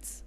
threats.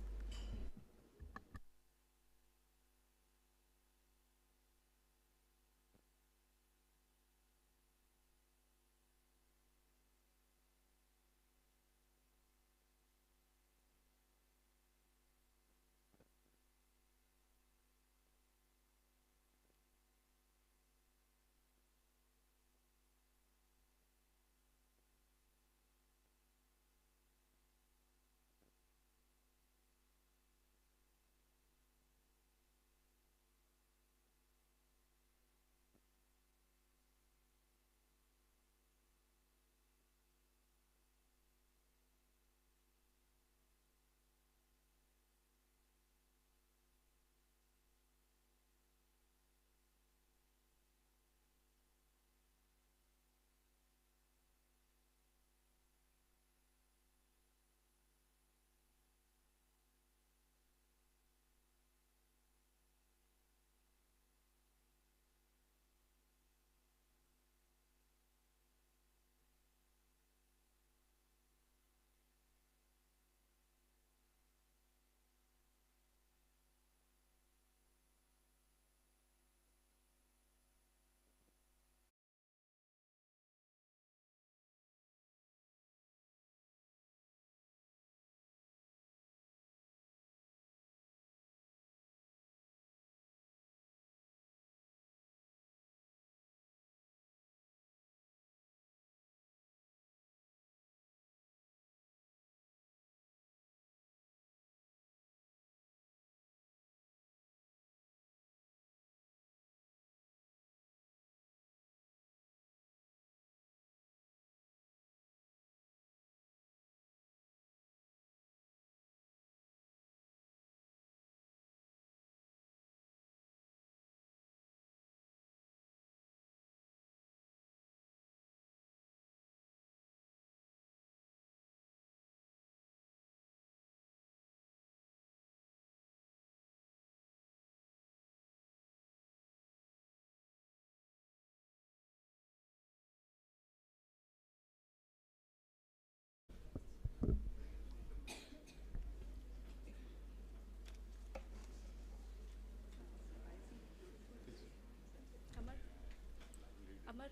Amar,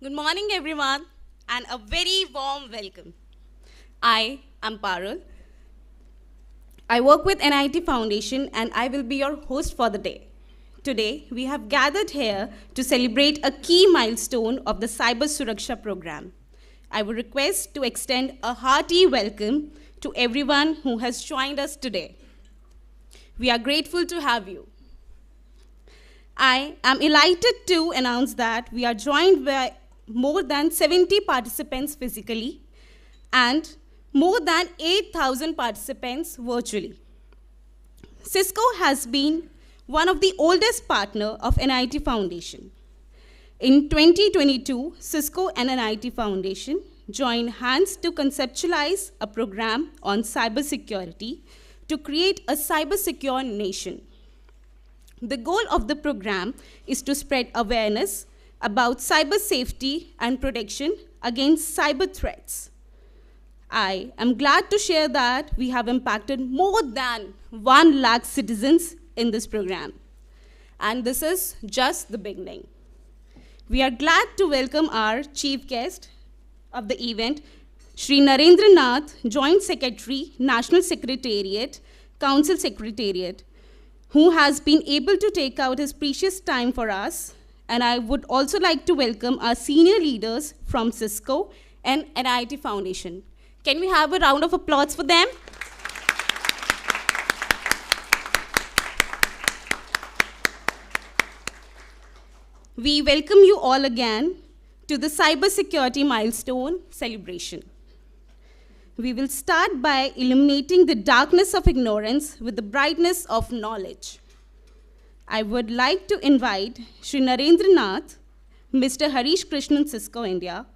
good morning, everyone, and a very warm welcome. I am Parul. I work with NIT Foundation, and I will be your host for the day. Today, we have gathered here to celebrate a key milestone of the Cyber Suraksha program. I would request to extend a hearty welcome to everyone who has joined us today. We are grateful to have you. I am elated to announce that we are joined by more than 70 participants physically and more than 8,000 participants virtually. CISCO has been one of the oldest partners of NIT Foundation. In 2022, CISCO and NIT Foundation joined hands to conceptualize a program on cybersecurity to create a cyber-secure nation. The goal of the program is to spread awareness about cyber safety and protection against cyber threats. I am glad to share that we have impacted more than 1 lakh citizens in this program. And this is just the beginning. We are glad to welcome our chief guest of the event, Shri Narendra Nath, Joint Secretary, National Secretariat, Council Secretariat, who has been able to take out his precious time for us. And I would also like to welcome our senior leaders from CISCO, and NIT Foundation. Can we have a round of applause for them? We welcome you all again to the Cybersecurity Milestone celebration. We will start by illuminating the darkness of ignorance with the brightness of knowledge. I would like to invite Shri Narendra Nath, Mr. Harish Krishnan, CISCO India,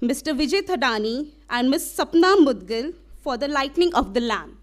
Mr. Vijay Thadani, and Ms. Sapna Mudgal for the lighting of the lamp.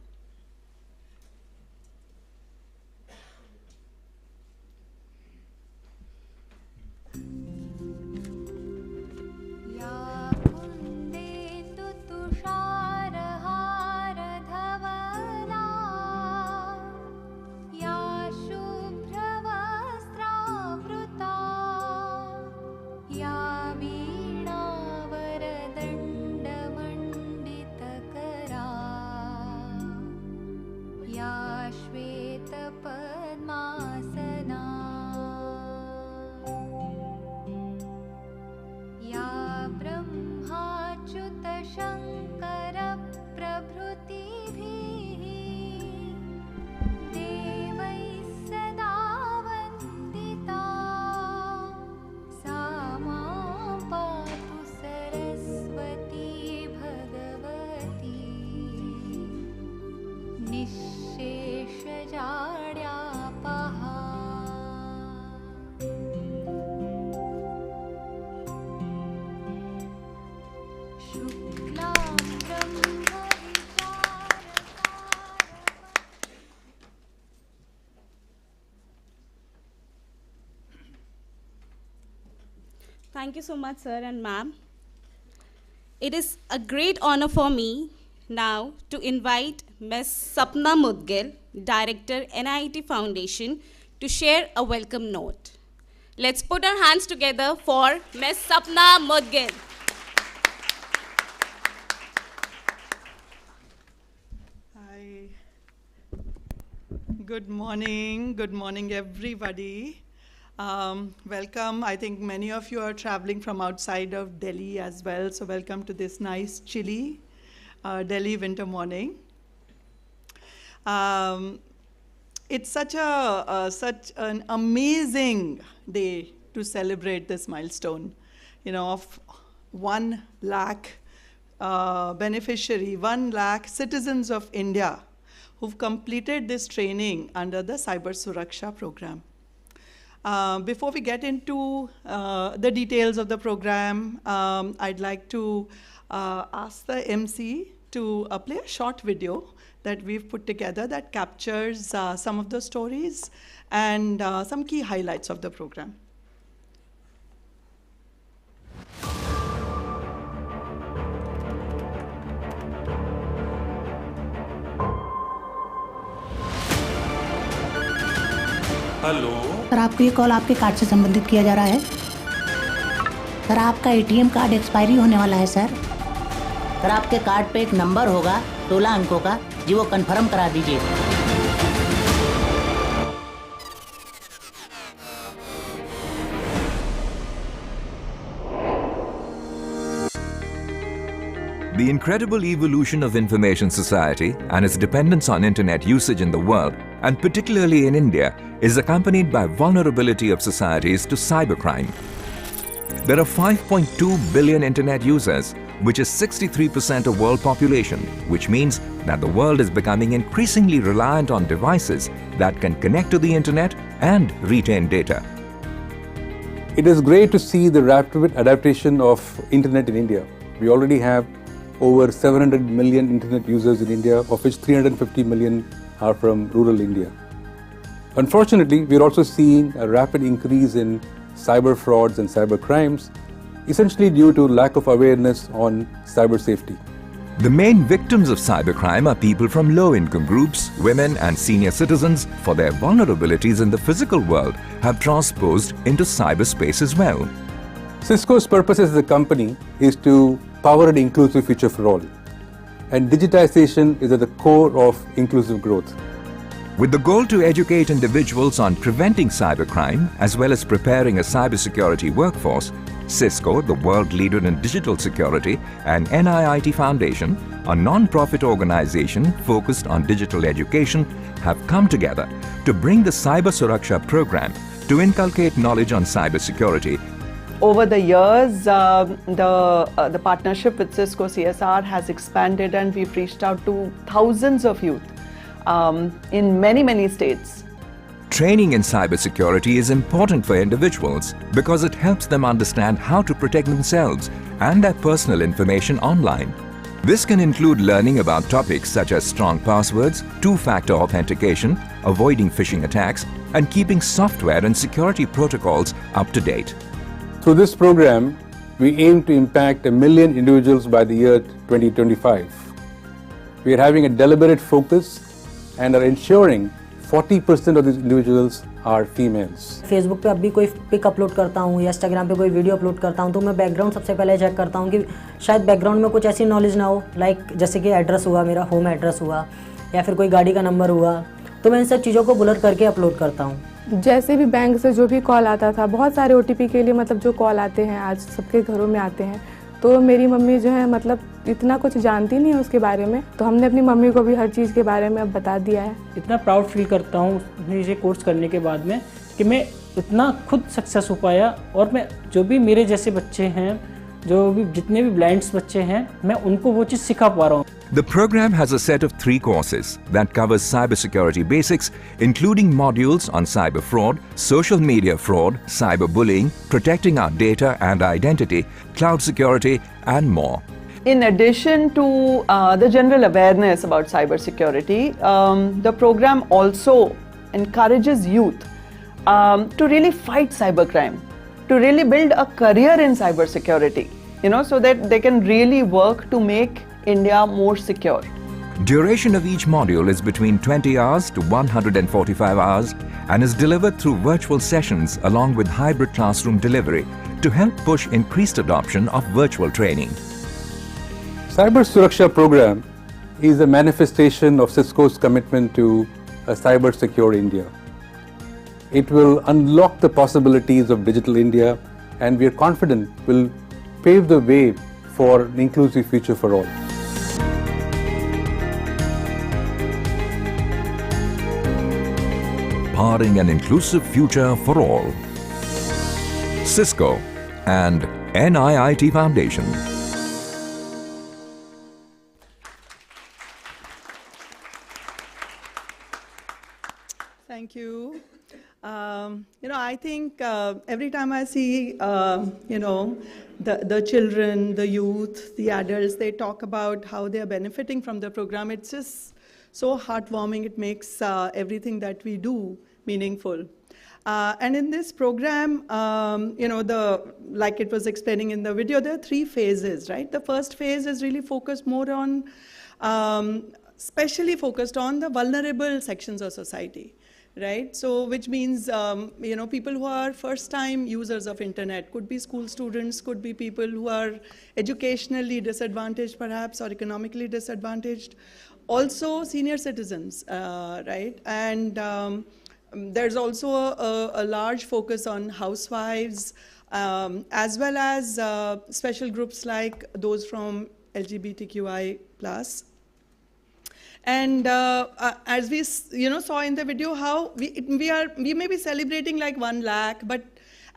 Thank you so much, sir and ma'am. It is a great honor for me now to invite Ms. Sapna Mudgal, Director, NIT Foundation, to share a welcome note. Let's put our hands together for Ms. Sapna Mudgal. Hi. Good morning everybody. Welcome. I think many of you are traveling from outside of Delhi as well, so welcome to this nice, chilly Delhi winter morning. It's such an amazing day to celebrate this milestone, of 1 lakh beneficiary, 1 lakh citizens of India who've completed this training under the Cyber Suraksha program. Before we get into the details of the program, I'd like to ask the MC to play a short video that we've put together that captures some of the stories and some key highlights of the program. Hello sir, आपको ये call आपके card से संबंधित किया जा रहा है। Sir, आपका एटीएम कार्ड एक्सपायरी होने वाला है सर। सर, आपके कार्ड पे एक नंबर होगा 16 अंकों का, जी वो कंफर्म करा दीजिए। The incredible evolution of information society and its dependence on internet usage in the world, and particularly in India, is accompanied by vulnerability of societies to cybercrime. There are 5.2 billion internet users, which is 63% of world population, which means that the world is becoming increasingly reliant on devices that can connect to the internet and retain data. It is great to see the rapid adaptation of internet in India. We already have over 700 million internet users in India, of which 350 million are from rural India. Unfortunately, we are also seeing a rapid increase in cyber frauds and cyber crimes, essentially due to lack of awareness on cyber safety. The main victims of cybercrime are people from low-income groups, women and senior citizens, for their vulnerabilities in the physical world have transposed into cyberspace as well. CISCO's purpose as a company is to power an inclusive future for all. And digitization is at the core of inclusive growth. With the goal to educate individuals on preventing cybercrime as well as preparing a cybersecurity workforce, CISCO, the world leader in digital security, and NIIT Foundation, a non-profit organization focused on digital education, have come together to bring the Cyber Suraksha program to inculcate knowledge on cybersecurity. Over the years, the partnership with CISCO CSR has expanded, and we've reached out to thousands of youth in many states. Training in cybersecurity is important for individuals because it helps them understand how to protect themselves and their personal information online. This can include learning about topics such as strong passwords, two-factor authentication, avoiding phishing attacks, and keeping software and security protocols up to date. Through this program, we aim to impact 1 million individuals by the year 2025. We are having a deliberate focus and are ensuring 40% of these individuals are females. Facebook पे अब भी कोई pick upload करता हूँ या Instagram पे कोई video upload करता हूँ तो मैं बैकग्राउंड सबसे पहले चेक करता हूँ कि शायद बैकग्राउंड में कुछ ऐसी नॉलेज ना हो, लाइक जैसे कि एड्रेस हुआ, मेरा होम एड्रेस हुआ या फिर कोई गाड़ी का नंबर हुआ, तो मैं इन सब चीज़ों को ब्लर करके अपलोड करता हूँ। जैसे भी बैंक से जो भी कॉल आता था, बहुत सारे OTP के लिए मतलब जो कॉल आते हैं आज सबके घरों में आते हैं, तो मेरी मम्मी जो है मतलब इतना कुछ जानती नहीं है उसके बारे में, तो हमने अपनी मम्मी को भी हर चीज़ के बारे में अब बता दिया है। इतना प्राउड फील करता हूँ ये कोर्स करने के बाद में कि मैं इतना खुद सक्सेस हो पाया, और मैं जो भी मेरे जैसे बच्चे हैं, जो भी जितने भी ब्लाइंड्स बच्चे हैं, मैं उनको वो चीज़ सिखा पा रहा हूँ। The program has a set of 3 courses that covers cybersecurity basics, including modules on cyber fraud, social media fraud, cyberbullying, protecting our data and identity, cloud security, and more. In addition to the general awareness about cybersecurity, the program also encourages youth to really fight cybercrime, to really build a career in cybersecurity, so that they can really work to make India more secure. Duration of each module is between 20 hours to 145 hours and is delivered through virtual sessions along with hybrid classroom delivery to help push increased adoption of virtual training. Cyber Suraksha program is a manifestation of CISCO's commitment to a cyber secure India. It will unlock the possibilities of digital India, and we are confident will pave the way for an inclusive future for all. Powering an inclusive future for all. CISCO and NIIT Foundation. Thank you. I think every time I see, the children, the youth, the adults, they talk about how they are benefiting from the program. It's just so heartwarming. It makes everything that we do meaningful. And in this program, like it was explaining in the video, there are 3 phases, right? The first phase is really focused more on, specially focused on the vulnerable sections of society. Right, so which means people who are first-time users of internet, could be school students, could be people who are educationally disadvantaged perhaps or economically disadvantaged, also senior citizens, right? And there's also a large focus on housewives, as well as special groups like those from LGBTQI+. And as we saw in the video, how we may be celebrating like 1 lakh, but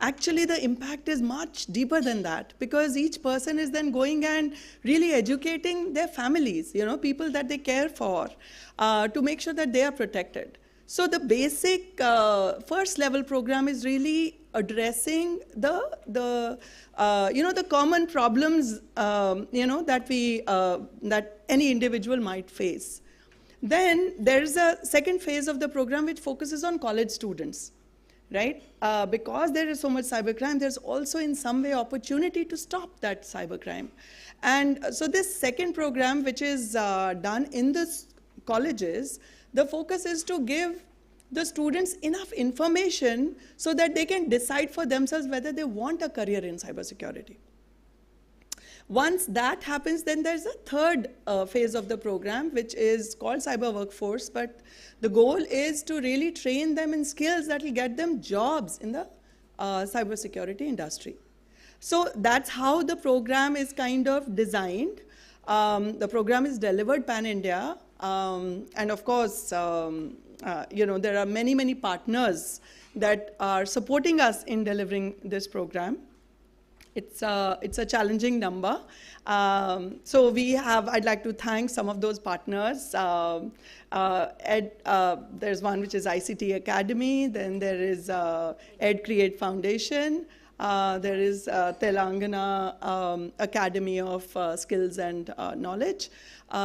actually the impact is much deeper than that, because each person is then going and really educating their families, people that they care for, to make sure that they are protected. So the basic first level program is really addressing the common problems that any individual might face. Then there's a second phase of the program which focuses on college students, right? Because there is so much cybercrime, there's also in some way opportunity to stop that cybercrime. And so this second program, which is done in the colleges, the focus is to give the students enough information so that they can decide for themselves whether they want a career in cybersecurity. Once that happens, then there's a third phase of the program, which is called cyber workforce, but the goal is to really train them in skills that will get them jobs in the cybersecurity industry. So that's how the program is kind of designed. The program is delivered pan-India, and of course, there are many, many partners that are supporting us in delivering this program. It's a challenging number. So I'd like to thank some of those partners. There's one which is ICT Academy, then there is Ed Create Foundation, there is Telangana Academy of Skills and Knowledge.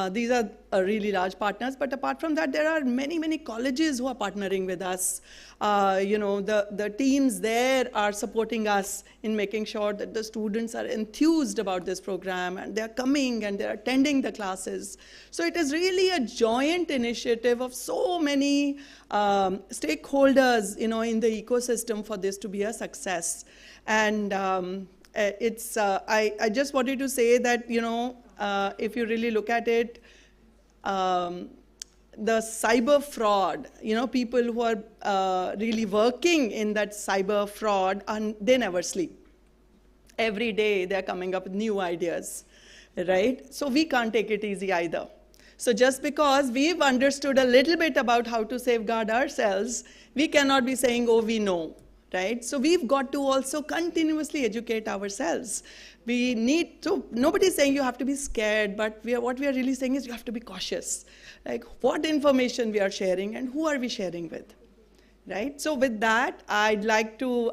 These are really large partners, but apart from that, there are many, many colleges who are partnering with us. The teams there are supporting us in making sure that the students are enthused about this program and they're coming and they're attending the classes. So it is really a joint initiative of so many stakeholders, in the ecosystem for this to be a success. And I just wanted to say that, if you really look at it, the cyber fraud, people who are really working in that cyber fraud, they never sleep. Every day they're coming up with new ideas, right? So we can't take it easy either. So just because we've understood a little bit about how to safeguard ourselves, we cannot be saying, oh, we know, right? So we've got to also continuously educate ourselves. We need to, nobody's saying you have to be scared, but what we are really saying is you have to be cautious. Like what information we are sharing and who are we sharing with, right? So with that, I'd like to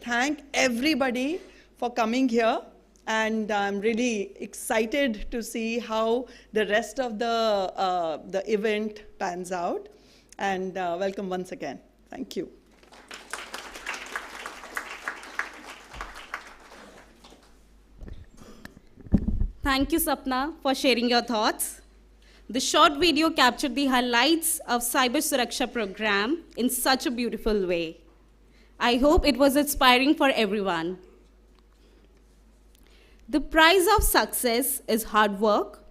thank everybody for coming here. And I'm really excited to see how the rest of the event pans out. And welcome once again. Thank you. Thank you, Sapna, for sharing your thoughts. The short video captured the highlights of Cyber Suraksha program in such a beautiful way. I hope it was inspiring for everyone. The price of success is hard work,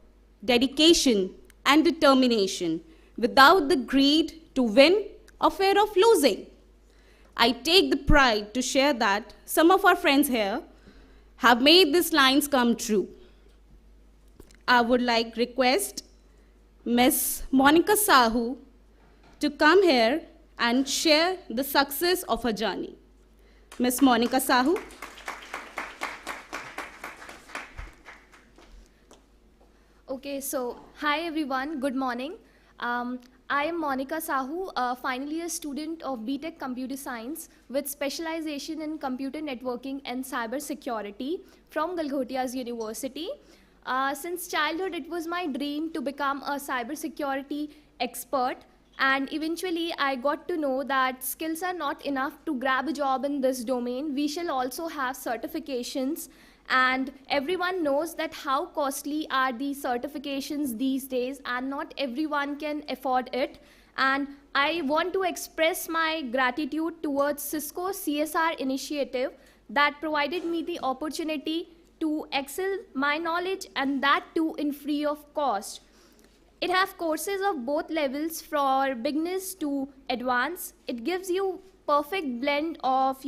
dedication, and determination without the greed to win or fear of losing. I take the pride to share that some of our friends here have made these lines come true. I would like request Ms. Monica Sahu to come here and share the success of her journey. Ms. Monica Sahu. Okay, so hi everyone, good morning. I am Monica Sahu, a final year student of BTech Computer Science with specialization in computer networking and cyber security from Galghotias University. Since childhood, it was my dream to become a cybersecurity expert, and eventually I got to know that skills are not enough to grab a job in this domain. We shall also have certifications, and everyone knows that how costly are these certifications these days, and not everyone can afford it. And I want to express my gratitude towards CISCO CSR initiative that provided me the opportunity to excel my knowledge, and that too in free of cost. It has courses of both levels for beginners to advanced. It gives you perfect blend of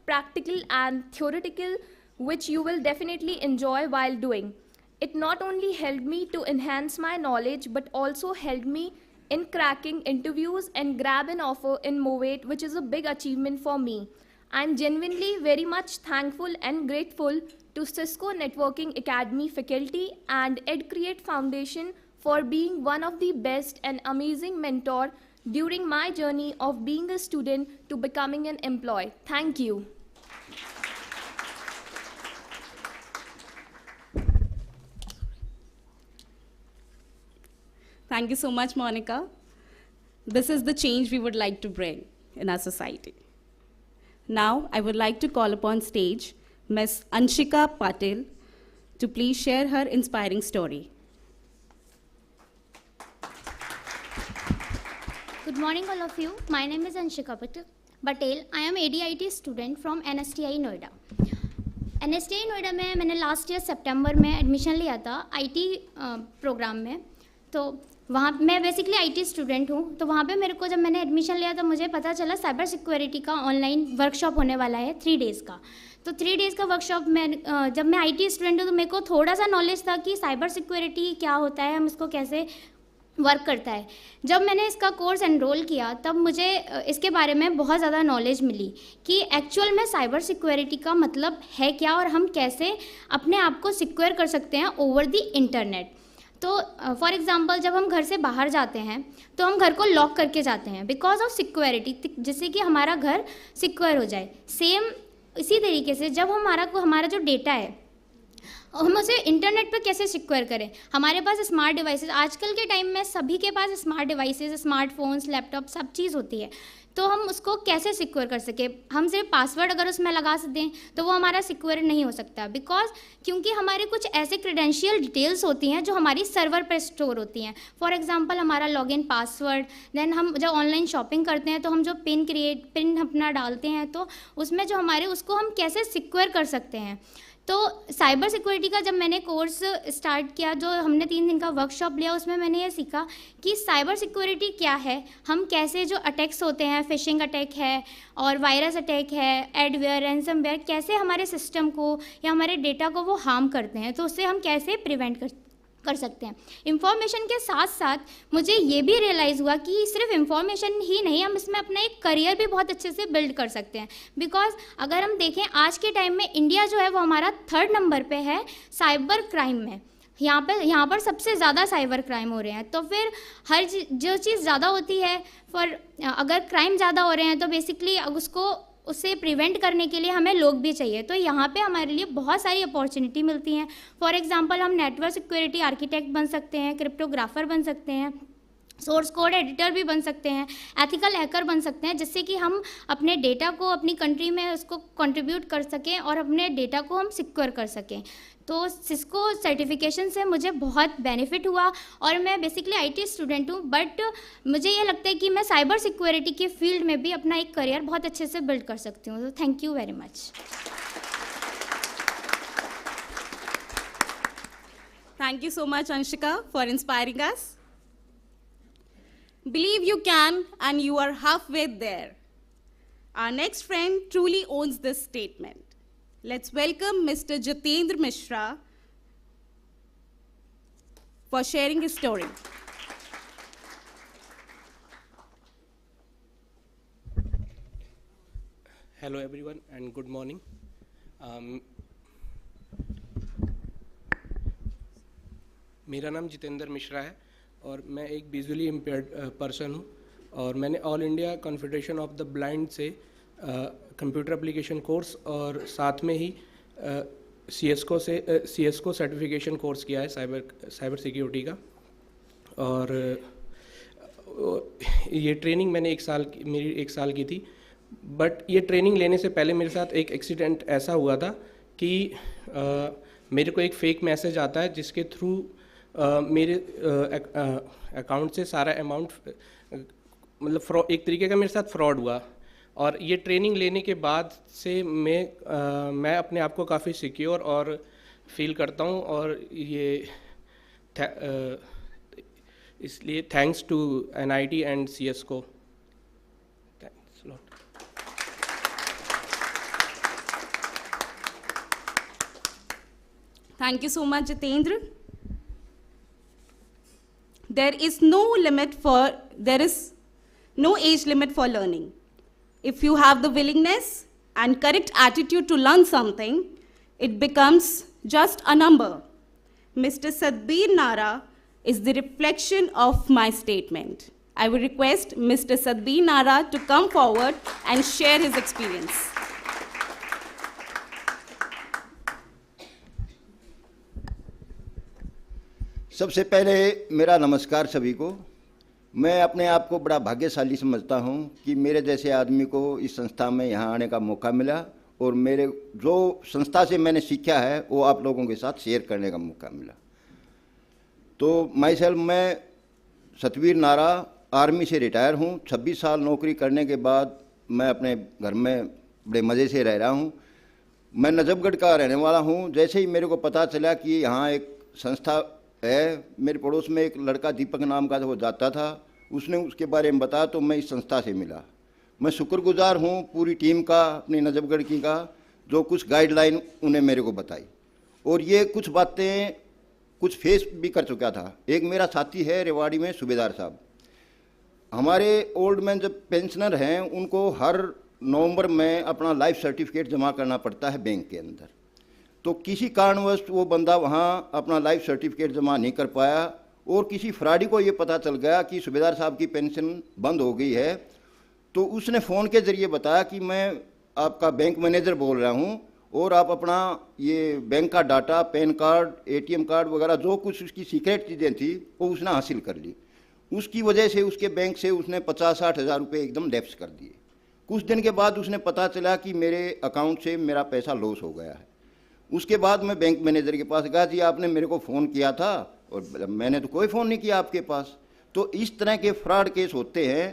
practical and theoretical, which you will definitely enjoy while doing. It not only helped me to enhance my knowledge, but also helped me in cracking interviews and grab an offer in Movate, which is a big achievement for me. I'm genuinely very much thankful and grateful to CISCO Networking Academy faculty and EdCreate Foundation for being one of the best and amazing mentor during my journey of being a student to becoming an employee. Thank you. Thank you so much, Monica. This is the change we would like to bring in our society. Now, I would like to call upon stage Ms. Anshika Patil to please share her inspiring story. Good morning, all of you. My name is Anshika Patel. I am ADIT student from NSTI Noida. NSTI Noida में मैंने last year सितंबर में admission लिया था IT program में. तो वहाँ मैं basically IT student हूँ. तो वहाँ पे मेरे को जब मैंने एडमिशन लिया तो मुझे पता चला साइबर सिक्योरिटी का ऑनलाइन वर्कशॉप होने वाला है 3 डेज़ का. तो 3 डेज़ का वर्कशॉप में जब मैं IT स्टूडेंट हूँ तो मेरे को थोड़ा सा नॉलेज था कि साइबर सिक्योरिटी क्या होता है, हम इसको कैसे वर्क करता है। जब मैंने इसका कोर्स एनरोल किया तब मुझे इसके बारे में बहुत ज़्यादा नॉलेज मिली कि एक्चुअल में साइबर सिक्योरिटी का मतलब है क्या और हम कैसे अपने आप को सिक्योर कर सकते हैं ओवर द इंटरनेट। तो फॉर एग्जांपल जब हम घर से बाहर जाते हैं तो हम घर को लॉक करके जाते हैं बिकॉज ऑफ सिक्योरिटी, जिससे कि हमारा घर सिक्योर हो जाए। सेम इसी तरीके से जब हमारा जो डेटा है हम उसे इंटरनेट पर कैसे सिक्योर करें। हमारे पास स्मार्ट डिवाइसेस, आजकल के टाइम में सभी के पास स्मार्ट डिवाइसेस, स्मार्टफोन्स, लैपटॉप, सब चीज़ होती है, तो हम उसको कैसे सिक्योर कर सके। हम सिर्फ पासवर्ड अगर उसमें लगा दें तो वो हमारा सिक्योर नहीं हो सकता, बिकॉज क्योंकि हमारे कुछ ऐसे क्रेडेंशियल डिटेल्स होती हैं जो हमारी सर्वर पर स्टोर होती हैं। फॉर एग्जांपल हमारा लॉगिन पासवर्ड, देन हम जब ऑनलाइन शॉपिंग करते हैं तो हम जो पिन अपना डालते हैं तो उसमें जो हमारे उसको हम कैसे सिक्योर कर सकते हैं। तो साइबर सिक्योरिटी का जब मैंने कोर्स स्टार्ट किया, जो हमने 3 दिन का वर्कशॉप लिया, उसमें मैंने ये सीखा कि साइबर सिक्योरिटी क्या है, हम कैसे जो अटैक्स होते हैं, फिशिंग अटैक है और वायरस अटैक है, एडवेयर, रैंसमवेयर, कैसे हमारे सिस्टम को या हमारे डेटा को वो हार्म करते हैं, तो उससे हम कैसे प्रिवेंट कर सकते हैं। इंफॉर्मेशन के साथ साथ मुझे ये भी रियलाइज़ हुआ कि सिर्फ इंफॉर्मेशन ही नहीं, हम इसमें अपना एक करियर भी बहुत अच्छे से बिल्ड कर सकते हैं। बिकॉज अगर हम देखें आज के टाइम में इंडिया जो है वो हमारा 3rd नंबर पे है साइबर क्राइम में। यहाँ पर सबसे ज़्यादा साइबर क्राइम हो रहे हैं। तो फिर जो चीज़ ज़्यादा होती है, अगर क्राइम ज़्यादा हो रहे हैं तो बेसिकली उससे प्रिवेंट करने के लिए हमें लोग भी चाहिए। तो यहाँ पे हमारे लिए बहुत सारी अपॉर्चुनिटी मिलती हैं। फॉर एग्जांपल हम नेटवर्क सिक्योरिटी आर्किटेक्ट बन सकते हैं, क्रिप्टोग्राफर बन सकते हैं, सोर्स कोड एडिटर भी बन सकते हैं, एथिकल हैकर बन सकते हैं, जिससे कि हम अपने डेटा को अपनी कंट्री में उसको कंट्रीब्यूट कर सकें और अपने डेटा को हम सिक्योर कर सकें। तो सिस्को सर्टिफिकेशन से मुझे बहुत बेनिफिट हुआ और मैं बेसिकली IT स्टूडेंट हूँ, बट मुझे ये लगता है कि मैं साइबर सिक्योरिटी के फील्ड में भी अपना एक करियर बहुत अच्छे से बिल्ड कर सकती हूँ। तो thank you very much. Thank you so much, Anshika, for inspiring us. Believe you can, and you are halfway there. Our next friend truly owns this statement. Let's welcome Mr. Jitendra Mishra for sharing his story. Hello everyone and good morning. मेरा नाम जितेंद्र मिश्रा है और मैं एक visually impaired person हूँ और मैंने all India confederation of the blind से कंप्यूटर एप्लीकेशन कोर्स और साथ में ही CISCO सर्टिफिकेशन कोर्स किया है साइबर सिक्योरिटी का। और ये ट्रेनिंग मैंने मेरी 1 साल की थी। बट ये ट्रेनिंग लेने से पहले मेरे साथ एक एक्सीडेंट ऐसा हुआ था कि मेरे को एक फेक मैसेज आता है जिसके थ्रू मेरे अकाउंट से सारा अमाउंट मतलब एक तरीके का मेरे साथ फ्रॉड हुआ। और ये ट्रेनिंग लेने के बाद से मैं अपने आप को काफ़ी सिक्योर और फील करता हूँ और ये इसलिए thanks to NIT and CISCO। Thanks lot. Thank you so much, Jitendra. There is no age limit for learning. If you have the willingness and correct attitude to learn something, it becomes just a number. Mr. Sadbir Nara is the reflection of my statement. I will request Mr. Sadbir Nara to come forward and share his experience. सबसे पहले मेरा नमस्कार सभी को। मैं अपने आप को बड़ा भाग्यशाली समझता हूं कि मेरे जैसे आदमी को इस संस्था में यहां आने का मौका मिला और मेरे जो संस्था से मैंने सीखा है वो आप लोगों के साथ शेयर करने का मौका मिला। तो मैं सतवीर नारा आर्मी से रिटायर हूं। 26 साल नौकरी करने के बाद मैं अपने घर में बड़े मज़े से रह रहा हूं। मैं नजफगढ़ का रहने वाला हूं। जैसे ही मेरे को पता चला कि यहाँ एक संस्था है, मेरे पड़ोस में एक लड़का दीपक नाम का वो जाता था, उसने उसके बारे में बताया तो मैं इस संस्था से मिला। मैं शुक्रगुजार हूँ पूरी टीम का, अपनी नजफगढ़ की का, जो कुछ गाइडलाइन उन्हें मेरे को बताई, और ये कुछ बातें कुछ फेस भी कर चुका था। एक मेरा साथी है रेवाड़ी में, सूबेदार साहब, हमारे ओल्ड मैन जब पेंशनर हैं उनको हर नवंबर में अपना लाइफ सर्टिफिकेट जमा करना पड़ता है बैंक के अंदर। तो किसी कारणवश वो बंदा वहाँ अपना लाइफ सर्टिफिकेट जमा नहीं कर पाया, और किसी फ्रॉडी को ये पता चल गया कि सूबेदार साहब की पेंशन बंद हो गई है। तो उसने फ़ोन के ज़रिए बताया कि मैं आपका बैंक मैनेजर बोल रहा हूँ, और आप अपना ये बैंक का data, pan card, ATM card वगैरह जो कुछ उसकी सीक्रेट चीज़ें थी वो उसने हासिल कर ली। उसकी वजह से उसके बैंक से उसने 50-60 हज़ार रुपये एकदम डेप्स कर दिए। कुछ दिन के बाद उसने पता चला कि मेरे अकाउंट से मेरा पैसा लॉस हो गया है। उसके बाद मैं बैंक मैनेजर के पास गया, जी आपने मेरे को फ़ोन किया था, और मैंने तो कोई फ़ोन नहीं किया आपके पास। तो इस तरह के फ्रॉड केस होते हैं।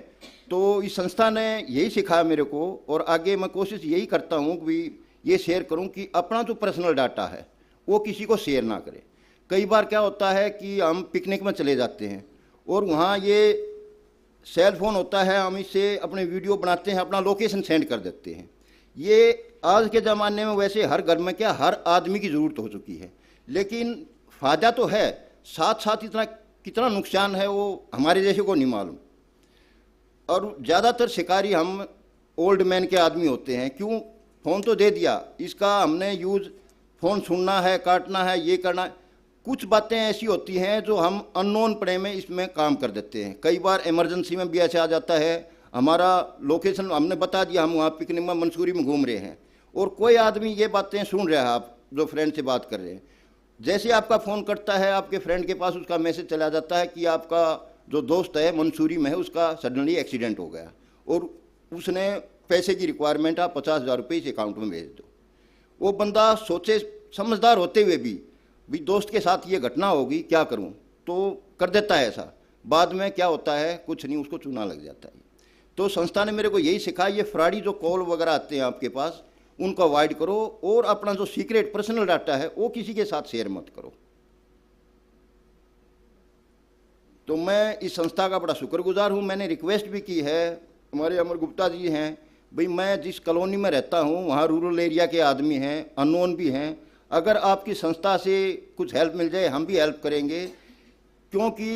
तो इस संस्था ने यही सिखाया मेरे को, और आगे मैं कोशिश यही करता हूँ कि ये शेयर करूँ कि अपना जो पर्सनल डाटा है वो किसी को शेयर ना करें। कई बार क्या होता है कि हम पिकनिक में चले जाते हैं और वहाँ ये सेल फोन होता है, हम इससे अपने वीडियो बनाते हैं, अपना लोकेशन सेंड कर देते हैं। ये आज के ज़माने में वैसे हर घर में क्या हर आदमी की ज़रूरत हो चुकी है, लेकिन फ़ायदा तो है, साथ साथ इतना कितना नुकसान है वो हमारे जैसे को नहीं मालूम। और ज़्यादातर शिकारी हम ओल्ड मैन के आदमी होते हैं। क्यों? फ़ोन तो दे दिया, इसका हमने यूज़, फ़ोन सुनना है, काटना है, ये करना है। कुछ बातें ऐसी होती हैं जो हम अननोन पड़े में इसमें काम कर देते हैं। कई बार इमरजेंसी में भी ऐसे आ जाता है, हमारा लोकेशन हमने बता दिया, हम वहाँ पिकनिक में मंसूरी में घूम रहे हैं, और कोई आदमी ये बातें सुन रहा है, आप जो फ्रेंड से बात कर रहे हैं, जैसे आपका फ़ोन कटता है आपके फ्रेंड के पास उसका मैसेज चला जाता है कि आपका जो दोस्त है मंसूरी में है, उसका सडनली एक्सीडेंट हो गया और उसने पैसे की रिक्वायरमेंट, आप 50,000 रुपये इस अकाउंट में भेज दो। वो बंदा सोचे समझदार होते हुए भी दोस्त के साथ ये घटना होगी, क्या करूं, तो कर देता है ऐसा। बाद में क्या होता है, कुछ नहीं, उसको चूना लग जाता है। तो संस्था ने मेरे को यही सिखाया, ये फ्रॉडी जो कॉल वगैरह आते हैं आपके पास, उनको अवॉइड करो, और अपना जो सीक्रेट पर्सनल डाटा है वो किसी के साथ शेयर मत करो। तो मैं इस संस्था का बड़ा शुक्रगुजार हूँ। मैंने रिक्वेस्ट भी की है, हमारे अमर गुप्ता जी हैं, भाई मैं जिस कॉलोनी में रहता हूँ वहाँ रूरल एरिया के आदमी हैं, अननोन भी हैं, अगर आपकी संस्था से कुछ हेल्प मिल जाए हम भी हेल्प करेंगे, क्योंकि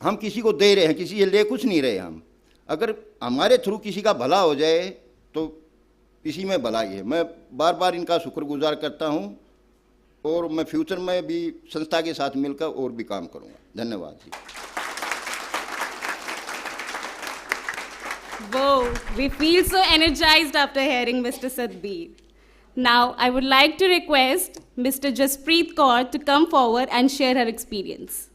हम किसी को दे रहे हैं, किसी से ले कुछ नहीं रहे हम। अगर हमारे थ्रू किसी का भला हो जाए तो इसी में भलाई है। मैं बार बार इनका शुक्रगुजार करता हूँ, और मैं फ्यूचर में भी संस्था के साथ मिलकर और भी काम करूँगा। धन्यवाद जी। Whoa, we feel so energized after hearing Mr. Sadbir. Now, I would like to request Mr. Jaspreet Kaur to come forward and share her experience.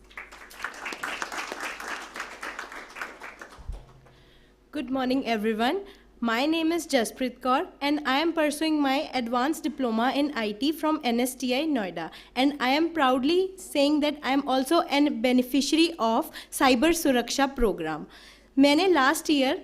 Good morning, everyone. My name is Jaspreet Kaur, and I am pursuing my advanced diploma in IT from NSTI Noida. And I am proudly saying that I am also a beneficiary of Cyber Suraksha program. मैंने last year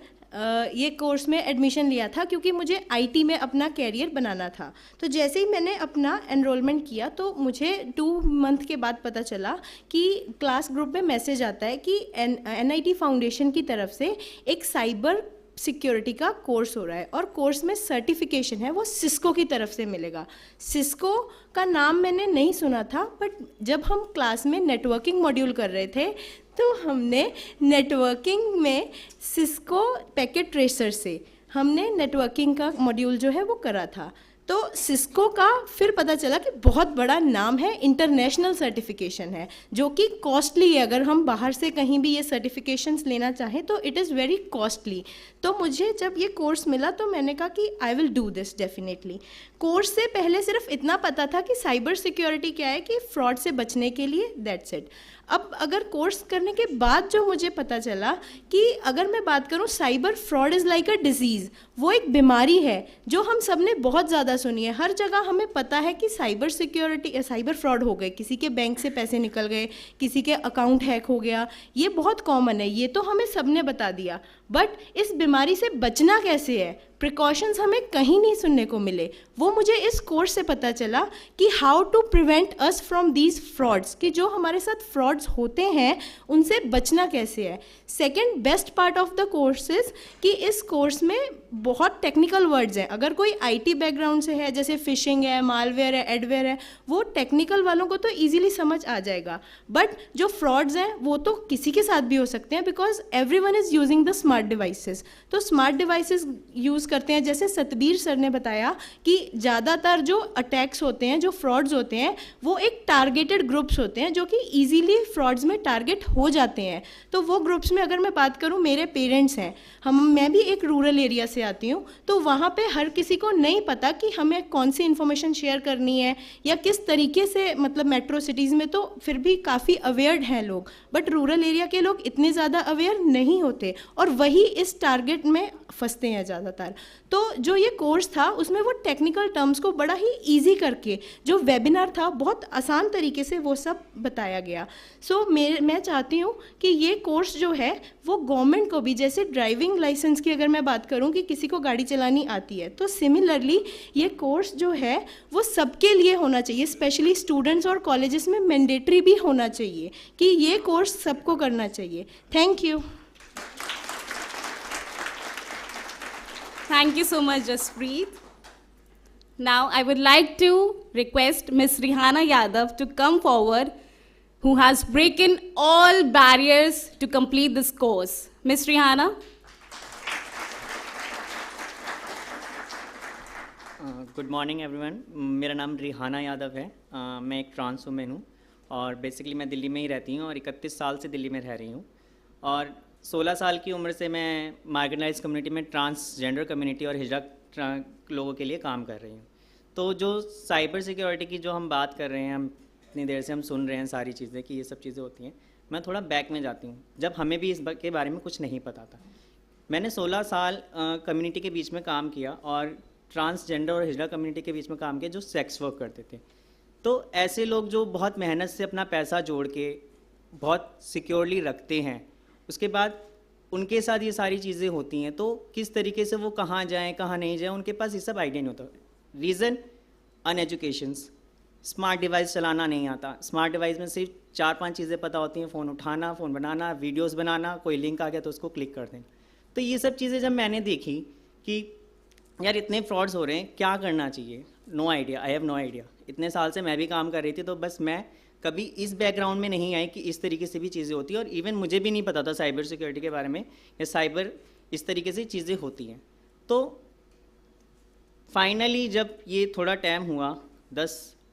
ये course में admission लिया था क्योंकि मुझे IT में अपना career बनाना था। तो जैसे ही मैंने अपना एनरोलमेंट किया तो मुझे 2 मंथ के बाद पता चला कि क्लास ग्रुप में मैसेज आता है कि एनआईटी फाउंडेशन की तरफ से एक साइबर सिक्योरिटी का कोर्स हो रहा है, और कोर्स में सर्टिफिकेशन है वो सिस्को की तरफ से मिलेगा। सिस्को का नाम मैंने नहीं सुना था, बट जब हम क्लास में नेटवर्किंग मॉड्यूल कर रहे थे तो हमने नेटवर्किंग में सिस्को पैकेट ट्रेसर से हमने नेटवर्किंग का मॉड्यूल जो है वो करा था। तो सिस्को का फिर पता चला कि बहुत बड़ा नाम है, इंटरनेशनल सर्टिफिकेशन है जो कि कॉस्टली है। अगर हम बाहर से कहीं भी ये सर्टिफिकेशंस लेना चाहें तो इट इज़ वेरी कॉस्टली। तो मुझे जब ये कोर्स मिला तो मैंने कहा कि I will do this definitely. Course से पहले सिर्फ इतना पता था कि साइबर सिक्योरिटी क्या है, कि फ्रॉड से बचने के लिए, दैट्स इट। अब अगर कोर्स करने के बाद जो मुझे पता चला कि अगर मैं बात करूं, cyber fraud is like a disease, वो एक बीमारी है जो हम सब ने बहुत ज़्यादा सुनी है। हर जगह हमें पता है कि साइबर सिक्योरिटी, साइबर फ्रॉड हो गए, किसी के बैंक से पैसे निकल गए, किसी के अकाउंट हैक हो गया, ये बहुत कॉमन है, ये तो हमें सब ने बता दिया। बट इस बीमारी से बचना कैसे है प्रिकॉशंस हमें कहीं नहीं सुनने को मिले। वो मुझे इस कोर्स से पता चला कि how to prevent us from these frauds, कि जो हमारे साथ फ्रॉड्स होते हैं उनसे बचना कैसे है। Second best part of the course is कि इस कोर्स में बहुत टेक्निकल वर्ड्स हैं। अगर कोई IT बैकग्राउंड से है, जैसे फिशिंग है, मालवेयर है, एडवेयर है, वो टेक्निकल वालों को तो ईजिली समझ आ जाएगा, बट जो फ्रॉड्स हैं वो तो किसी के साथ भी हो सकते हैं, because everyone is using the smart devices. तो स्मार्ट डिवाइसेस यूज़ करते हैं, जैसे सतबीर सर ने बताया कि ज़्यादातर जो अटैक्स होते हैं, जो फ्रॉड्स होते हैं, वो एक टारगेटेड ग्रुप्स होते हैं जो कि ईजिली फ्रॉड्स में टारगेट हो जाते हैं। तो वो ग्रुप्स में अगर मैं बात करूँ, मेरे पेरेंट्स हैं, मैं भी एक रूरल एरिया से आती हूँ, तो वहाँ पे हर किसी को नहीं पता कि हमें कौन सी इन्फॉर्मेशन शेयर करनी है या किस तरीके से, मतलब मेट्रो सिटीज़ में तो फिर भी काफ़ी अवेयर्ड हैं लोग, बट रूरल एरिया के लोग इतने ज़्यादा अवेयर नहीं होते और वही इस टारगेट में फंसते हैं ज़्यादातर। तो जो ये कोर्स था उसमें वो टेक्निकल टर्म्स को बड़ा ही ईजी करके, जो वेबिनार था बहुत आसान तरीके से वो सब बताया गया। सो मैं चाहती हूँ कि ये कोर्स जो है वो गवर्नमेंट को भी, जैसे ड्राइविंग लाइसेंस की अगर मैं बात करूँ कि किसी को गाड़ी चलानी आती है, तो सिमिलरली ये कोर्स जो है वो सबके लिए होना चाहिए, स्पेशली स्टूडेंट्स और कॉलेजेस में मैंडेटरी भी होना चाहिए कि ये कोर्स सबको करना चाहिए। Thank you. Thank you so much, Jaspreet. Now, I would like to request Ms. Rihana Yadav to come forward, who has broken all barriers to complete this course. Ms. Rihana. Good morning everyone. मेरा नाम Rihanna Yadav है। मैं एक trans women हूँ और basically मैं दिल्ली में ही रहती हूँ और 31 साल से दिल्ली में रह रही हूँ और 16 साल की उम्र से मैं मार्जिनलाइज्ड कम्युनिटी में ट्रांसजेंडर कम्युनिटी और हिजड़ा लोगों के लिए काम कर रही हूँ। तो जो साइबर सिक्योरिटी की जो हम बात कर रहे हैं, हम इतनी देर से हम सुन रहे हैं सारी चीज़ें कि ये सब चीज़ें होती हैं, मैं थोड़ा बैक में जाती हूँ जब हमें भी इस के बारे में कुछ नहीं पता था। मैंने 16 साल कम्युनिटी के बीच में काम किया और ट्रांसजेंडर और हिजड़ा कम्युनिटी के बीच में काम किया जो सेक्स वर्क करते थे। तो ऐसे लोग जो बहुत मेहनत से अपना पैसा जोड़ के बहुत सिक्योरली रखते हैं, उसके बाद उनके साथ ये सारी चीज़ें होती हैं, तो किस तरीके से वो कहाँ जाएं कहाँ नहीं जाएं, उनके पास ये सब आइडिया नहीं होता। रीज़न अनएजुकेशंस, स्मार्ट डिवाइस चलाना नहीं आता। स्मार्ट डिवाइस में सिर्फ 4-5 चीज़ें पता होती हैं, फ़ोन उठाना, फ़ोन बनाना, वीडियोस बनाना, कोई लिंक आ गया तो उसको क्लिक कर देना। तो ये सब चीज़ें जब मैंने देखी कि यार इतने फ्रॉड्स हो रहे हैं, क्या करना चाहिए, no idea, I have no idea. इतने साल से मैं भी काम कर रही थी, तो बस मैं कभी इस बैकग्राउंड में नहीं आई कि इस तरीके से भी चीज़ें होती हैं और इवन मुझे भी नहीं पता था साइबर सिक्योरिटी के बारे में या साइबर इस तरीके से चीज़ें होती हैं। तो फाइनली जब ये थोड़ा टाइम हुआ,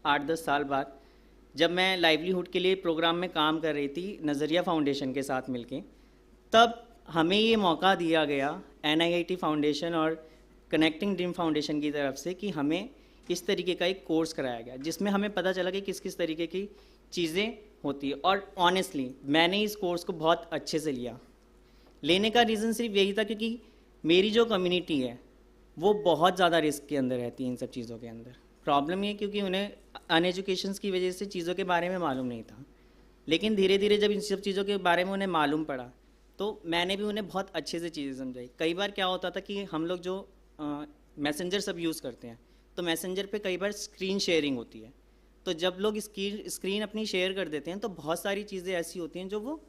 8-10 साल बाद, जब मैं लाइवलीहुड के लिए प्रोग्राम में काम कर रही थी नज़रिया फाउंडेशन के साथ मिलके, तब हमें ये मौका दिया गया NIIT फाउंडेशन और कनेक्टिंग ड्रीम फाउंडेशन की तरफ से कि हमें इस तरीके का एक कोर्स कराया गया जिसमें हमें पता चला कि किस किस तरीके की चीज़ें होती है। और ऑनेस्टली मैंने इस कोर्स को बहुत अच्छे से लिया। लेने का रीज़न सिर्फ यही था क्योंकि मेरी जो कम्युनिटी है वो बहुत ज़्यादा रिस्क के अंदर रहती है इन सब चीज़ों के अंदर। प्रॉब्लम ये क्योंकि उन्हें अनएजुकेशंस की वजह से चीज़ों के बारे में मालूम नहीं था, लेकिन धीरे धीरे जब इन सब चीज़ों के बारे में उन्हें मालूम पड़ा तो मैंने भी उन्हें बहुत अच्छे से चीज़ें समझाई। कई बार क्या होता था कि हम लोग जो मैसेंजर सब यूज़ करते हैं, तो मैसेंजर पे कई बार स्क्रीन शेयरिंग होती है, तो जब लोग स्क्रीन अपनी शेयर कर देते हैं तो बहुत सारी चीज़ें ऐसी होती हैं जो वो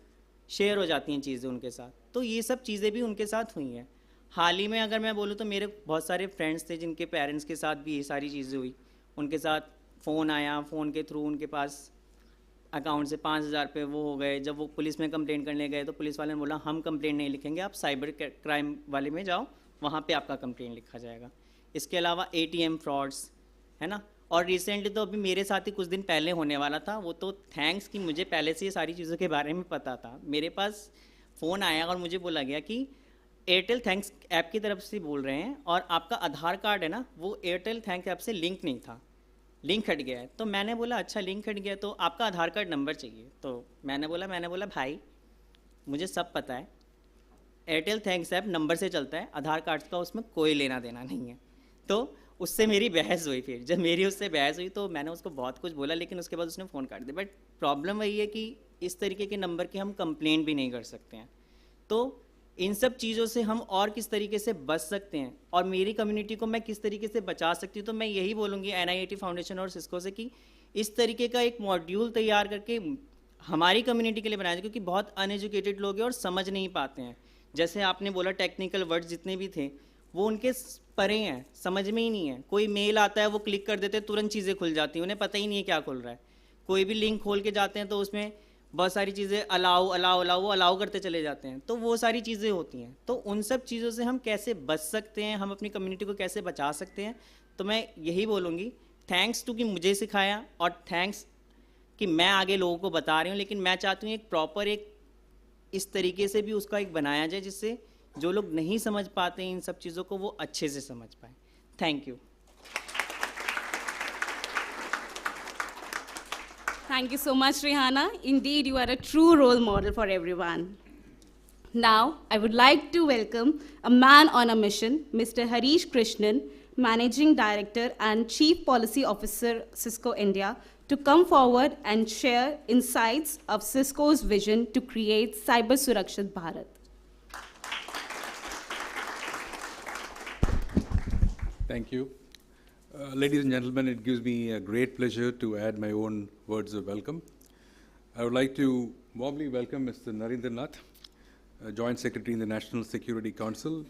शेयर हो जाती हैं चीज़ें उनके साथ। तो ये सब चीज़ें भी उनके साथ हुई हैं। हाल ही में अगर मैं बोलूँ तो मेरे बहुत सारे फ्रेंड्स थे जिनके पेरेंट्स के साथ भी ये सारी चीज़ें हुई। उनके साथ फ़ोन आया, फ़ोन के थ्रू उनके पास अकाउंट से 5,000 रुपये वो हो गए। जब वो पुलिस में कंप्लेन करने गए तो पुलिस वाले ने बोला हम कंप्लेन नहीं लिखेंगे, आप साइबर क्राइम वाले में जाओ, वहाँ पे आपका कंप्लेन लिखा जाएगा। इसके अलावा ATM फ्रॉड्स है ना। और रिसेंटली तो अभी मेरे साथ ही कुछ दिन पहले होने वाला था, वो तो थैंक्स कि मुझे पहले से ये सारी चीज़ों के बारे में पता था। मेरे पास फ़ोन आया और मुझे बोला गया कि एयरटेल थैंक्स ऐप की तरफ से बोल रहे हैं और आपका आधार कार्ड है ना वो एयरटेल थैंक्स ऐप से लिंक नहीं था, लिंक हट गया है। तो मैंने बोला अच्छा लिंक हट गया तो आपका आधार कार्ड नंबर चाहिए। तो मैंने बोला भाई मुझे सब पता है, एयरटेल थैंक्स ऐप नंबर से चलता है, आधार कार्ड का उसमें कोई लेना देना नहीं है। तो उससे मेरी बहस हुई। फिर जब मेरी उससे बहस हुई तो मैंने उसको बहुत कुछ बोला, लेकिन उसके बाद उसने फ़ोन काट दिया। बट प्रॉब्लम वही है कि इस तरीके के नंबर की हम कंप्लेंट भी नहीं कर सकते हैं। तो इन सब चीज़ों से हम और किस तरीके से बच सकते हैं और मेरी कम्युनिटी को मैं किस तरीके से बचा सकती हूँ, तो मैं यही बोलूँगी NIIT फाउंडेशन और सिस्को से कि इस तरीके का एक मॉड्यूल तैयार करके हमारी कम्युनिटी के लिए बनाया जाए, क्योंकि बहुत अनएजुकेटेड लोग हैं और समझ नहीं पाते हैं। जैसे आपने बोला टेक्निकल वर्ड्स जितने भी थे वो उनके परे हैं, समझ में ही नहीं है। कोई मेल आता है वो क्लिक कर देते हैं, तुरंत चीज़ें खुल जाती हैं, उन्हें पता ही नहीं है क्या खुल रहा है। कोई भी लिंक खोल के जाते हैं तो उसमें बहुत सारी चीज़ें अलाउ अलाउ अलाउ वो अलाउ करते चले जाते हैं, तो वो सारी चीज़ें होती हैं। तो उन सब चीज़ों से हम कैसे बच सकते हैं, हम अपनी कम्युनिटी को कैसे बचा सकते हैं, तो मैं यही बोलूँगी थैंक्स टू कि मुझे सिखाया और थैंक्स कि मैं आगे लोगों को बता रही हूँ, लेकिन मैं चाहती हूँ एक प्रॉपर एक इस तरीके से भी उसका एक बनाया जाए जिससे जो लोग नहीं समझ पाते हैं इन सब चीज़ों को वो अच्छे से समझ पाए। Thank you. Thank you so much, Rihanna. Indeed, you are a true role model for everyone. Now, I would like to welcome a man on a mission, Mr. Harish Krishnan, Managing Director and Chief Policy Officer, Cisco India, to come forward and share insights of Cisco's vision to create Cyber Suraksha Bharat. Thank you. Ladies and gentlemen, it gives me a great pleasure to add my own words of welcome. I would like to warmly welcome Mr. Narendra Nath, Joint Secretary in the National Security Council.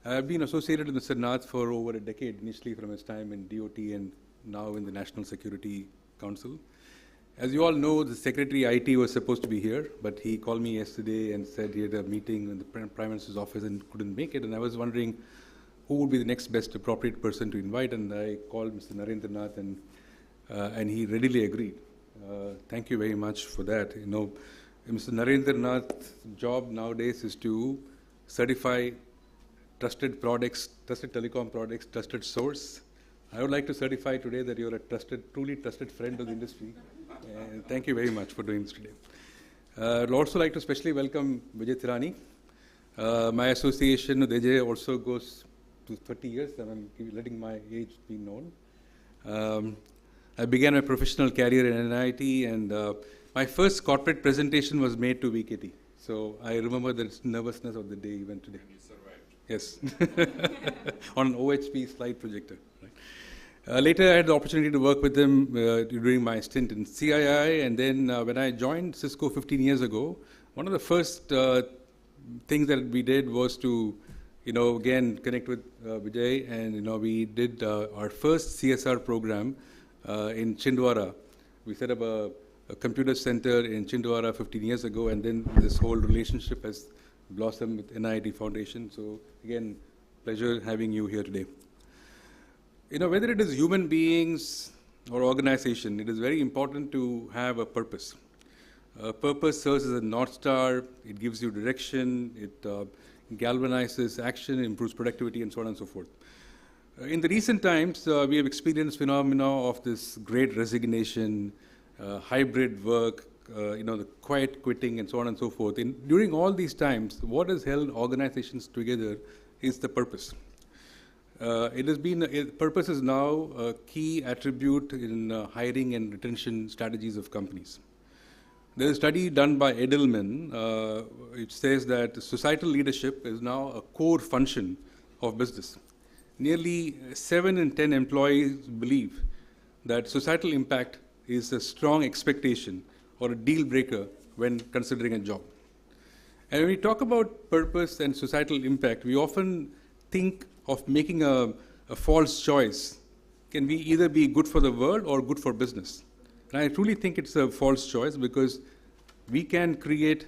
I have been associated with Mr. Nath for over a decade, initially from his time in DOT and now in the National Security Council. As you all know, the Secretary IT was supposed to be here, but he called me yesterday and said he had a meeting in the Prime Minister's office and couldn't make it, and I was wondering who would be the next best appropriate person to invite, and I called Mr. Narendra Nath, and he readily agreed. Thank you very much for that. You know, Mr. Narendra Nath's job nowadays is to certify trusted products, trusted telecom products, trusted source. I would like to certify today that you're a trusted, truly trusted friend of the industry. And thank you very much for doing this today. I'd also like to especially welcome Vijay Tirani. My association with Vijay also goes to 30 years, and I'm letting my age be known. I began my professional career in NIT, and my first corporate presentation was made to VKT. So I remember the nervousness of the day even today. And you survived. Yes. On an OHP slide projector. Right. Later, I had the opportunity to work with them during my stint in CII, and then when I joined Cisco 15 years ago, one of the first things that we did was to again, connect with Vijay, and, we did our first CSR program in Chhindwara. We set up a computer center in Chhindwara 15 years ago, and then this whole relationship has blossomed with NIIT Foundation. So, again, pleasure having you here today. Whether it is human beings or organization, it is very important to have a purpose. Purpose serves as a North Star. It gives you direction. It galvanizes action, improves productivity, and so on and so forth. In the recent times, we have experienced phenomena of this great resignation, hybrid work, the quiet quitting, and so on and so forth. During all these times, what has held organizations together is the purpose. Purpose is now a key attribute in hiring and retention strategies of companies. There's a study done by Edelman, which says that societal leadership is now a core function of business. Nearly 7 in 10 employees believe that societal impact is a strong expectation or a deal breaker when considering a job. And when we talk about purpose and societal impact, we often think of making a false choice. Can we either be good for the world or good for business? And I truly think it's a false choice, because we can create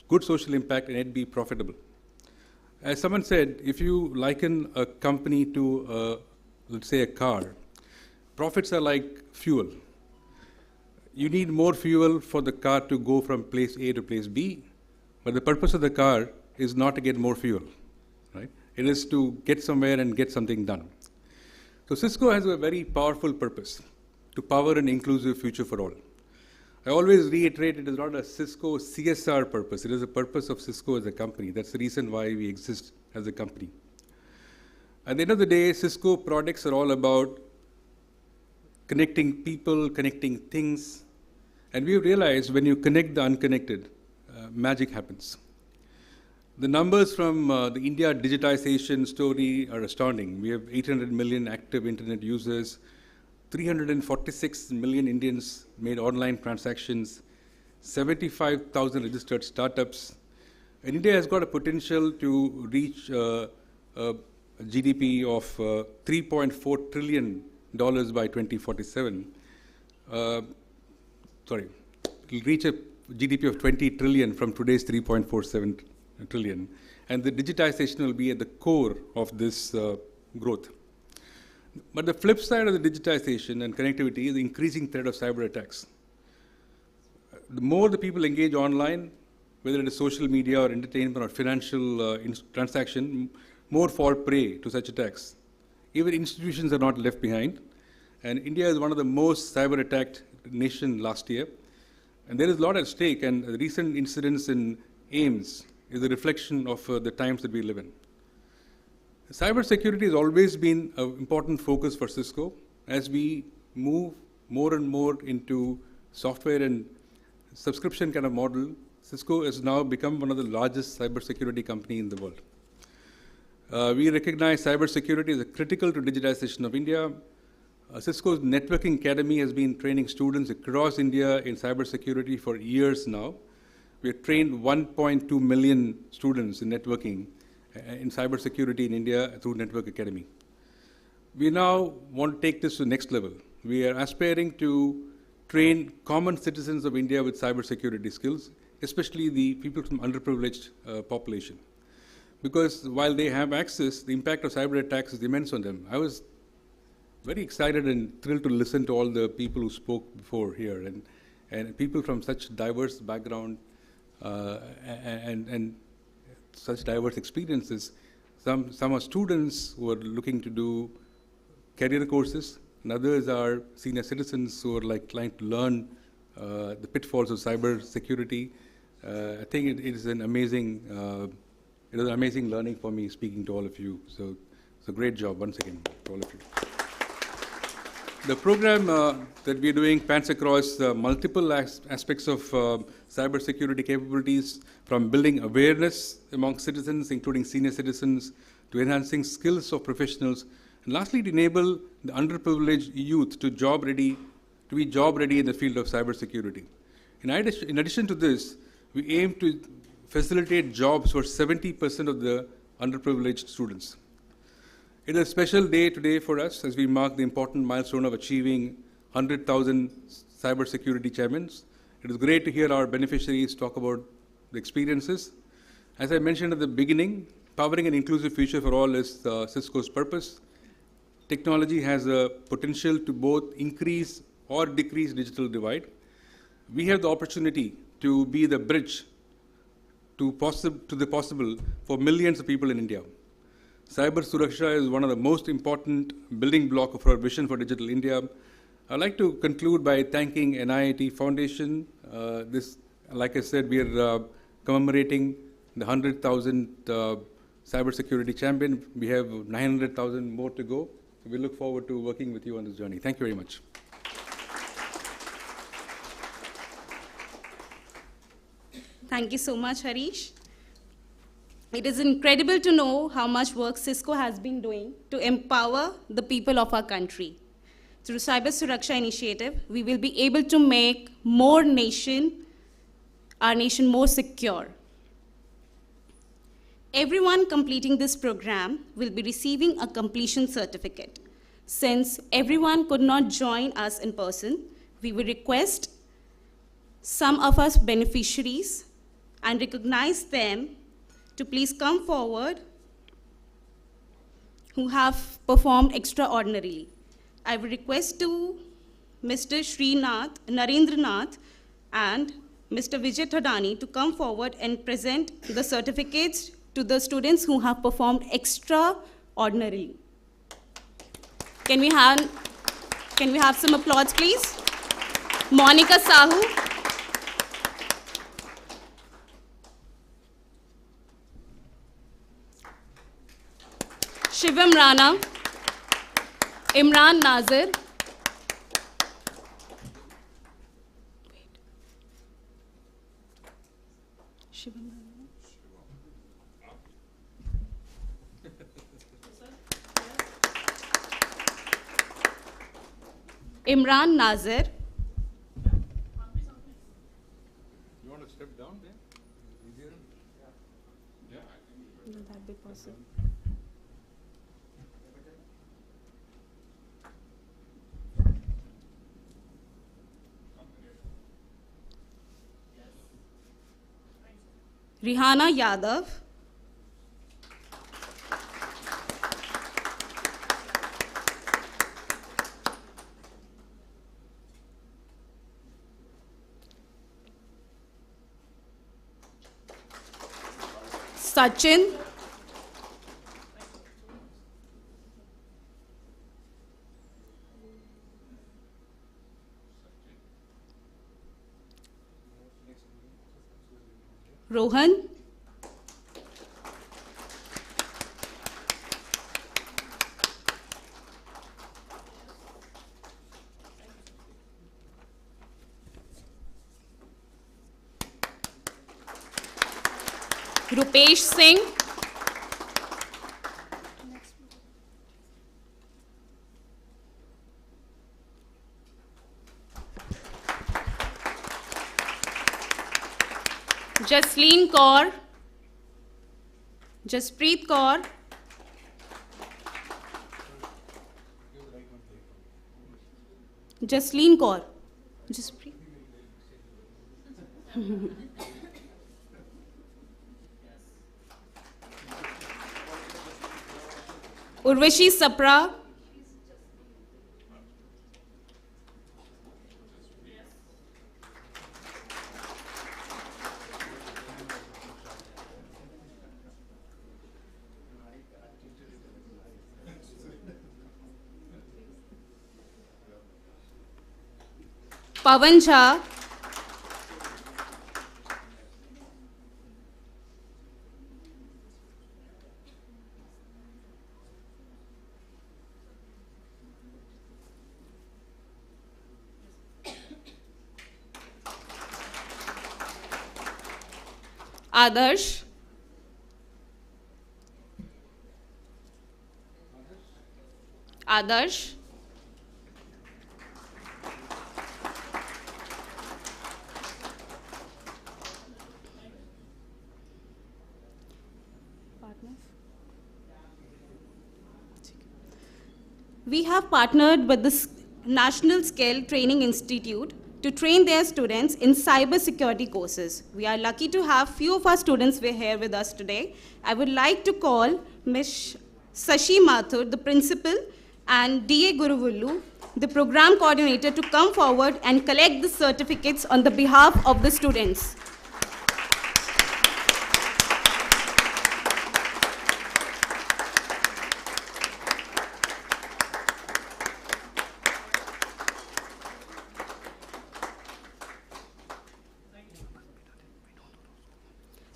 good social impact and it be profitable. As someone said, if you liken a company to, let's say, a car, profits are like fuel. You need more fuel for the car to go from place A to place B, but the purpose of the car is not to get more fuel, right? It is to get somewhere and get something done. So Cisco has a very powerful purpose: to power an inclusive future for all. I always reiterate, it is not a Cisco CSR purpose. It is a purpose of Cisco as a company. That's the reason why we exist as a company. At the end of the day, Cisco products are all about connecting people, connecting things. And we realize when you connect the unconnected, magic happens. The numbers from the India digitization story are astounding. We have 800 million active internet users, 346 million Indians made online transactions, 75,000 registered startups. And India has got a potential to reach a GDP of $3.4 trillion by 2047. Sorry, it will reach a GDP of 20 trillion from today's 3.47 trillion. And the digitization will be at the core of this growth. But the flip side of the digitization and connectivity is the increasing threat of cyber attacks. The more the people engage online, whether it is social media or entertainment or financial transaction, more fall prey to such attacks. Even institutions are not left behind. And India is one of the most cyber attacked nation last year. And there is a lot at stake, and the recent incidents in AIMS is a reflection of the times that we live in. Cyber security has always been an important focus for CISCO. As we move more and more into software and subscription kind of model, CISCO has now become one of the largest cybersecurity company in the world. We recognize cybersecurity as critical to digitization of India. CISCO's Networking Academy has been training students across India in cybersecurity for years now. We have trained 1.2 million students in networking, in cybersecurity in India through Network Academy. We now want to take this to the next level. We are aspiring to train common citizens of India with cybersecurity skills, especially the people from underprivileged population. Because while they have access, the impact of cyber attacks is immense on them. I was very excited and thrilled to listen to all the people who spoke before here, and people from such diverse background and such diverse experiences. Some are students who are looking to do career courses, and others are senior citizens who are like trying to learn the pitfalls of cyber security. I think it is an amazing learning for me speaking to all of you. So it's a great job once again to all of you. The program that we're doing spans across multiple aspects of cybersecurity capabilities, from building awareness among citizens, including senior citizens, to enhancing skills of professionals, and lastly, to enable the underprivileged youth to be job ready in the field of cybersecurity. In addition to this, we aim to facilitate jobs for 70% of the underprivileged students. It is a special day today for us as we mark the important milestone of achieving 100,000 cybersecurity champions. It is great to hear our beneficiaries talk about the experiences. As I mentioned at the beginning, powering an inclusive future for all is CISCO's purpose. Technology has a potential to both increase or decrease digital divide. We have the opportunity to be the bridge to the possible for millions of people in India. Cyber Suraksha is one of the most important building blocks of our vision for Digital India. I'd like to conclude by thanking NIIT Foundation. Like I said, we are commemorating the 100,000 cybersecurity champion. We have 900,000 more to go. So we look forward to working with you on this journey. Thank you very much. Thank you so much, Harish. It is incredible to know how much work CISCO has been doing to empower the people of our country. Through Cyber Suraksha initiative, we will be able to make our nation more secure. Everyone completing this program will be receiving a completion certificate. Since everyone could not join us in person, we will request some of us beneficiaries and recognize them to please come forward who have performed extraordinarily. I will request to Mr. Narendranath and Mr. Vijay Thadani to come forward and present the certificates to the students who have performed extraordinarily. Can we have some applause, please? Monica Sahu. Shivam Rana, Imran Nazir, Imran Nazir. You want to step down there? Easier? Yeah. Will that be possible? Rihana Yadav. Sachin. Rohan. Rupesh Singh. Jasleen Kaur. Jaspreet Kaur. Jasleen Kaur. Jaspreet. Urvashi Sapra. Pavan Jha. Adarsh. Adarsh. We have partnered with the National Skill Training Institute to train their students in cybersecurity courses. We are lucky to have few of our students here with us today. I would like to call Ms. Sashi Mathur, the principal, and D.A. Guruvullu, the program coordinator, to come forward and collect the certificates on the behalf of the students.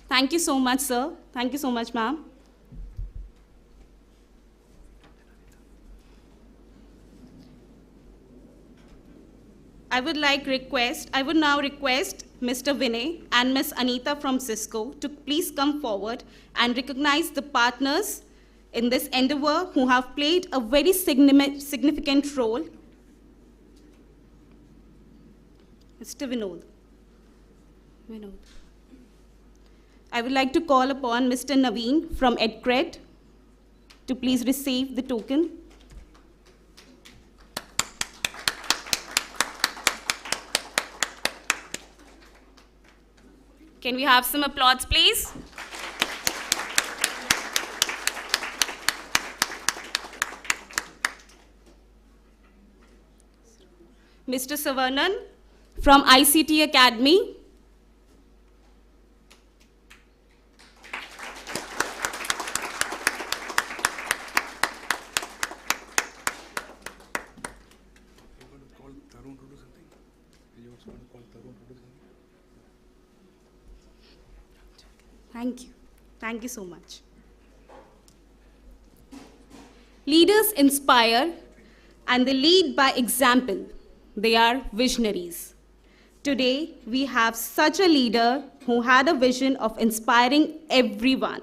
Thank you so much, sir. Thank you so much, ma'am. I would now request Mr. Vinay and Ms. Anita from CISCO to please come forward and recognize the partners in this endeavor who have played a very significant role. Mr. Vinod. I would like to call upon Mr. Naveen from EdCred to please receive the token. Can we have some applause, please? Mr. Savarnan from ICT Academy. Thank you. Thank you so much. Leaders inspire and they lead by example. They are visionaries. Today, we have such a leader who had a vision of inspiring everyone.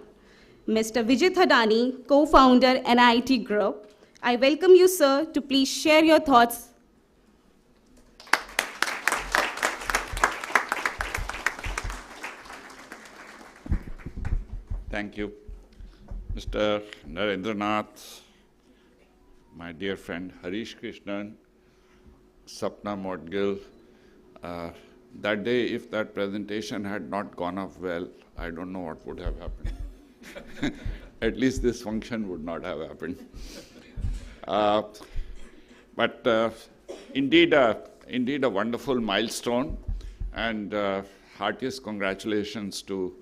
Mr. Vijay Thadani, co-founder NIT Group. I welcome you, sir, to please share your thoughts. Thank you. Mr. Narendranath, my dear friend Harish Krishnan, Sapna Modgil. That day, if that presentation had not gone off well, I don't know what would have happened. At least this function would not have happened. But indeed a wonderful milestone, and heartiest congratulations to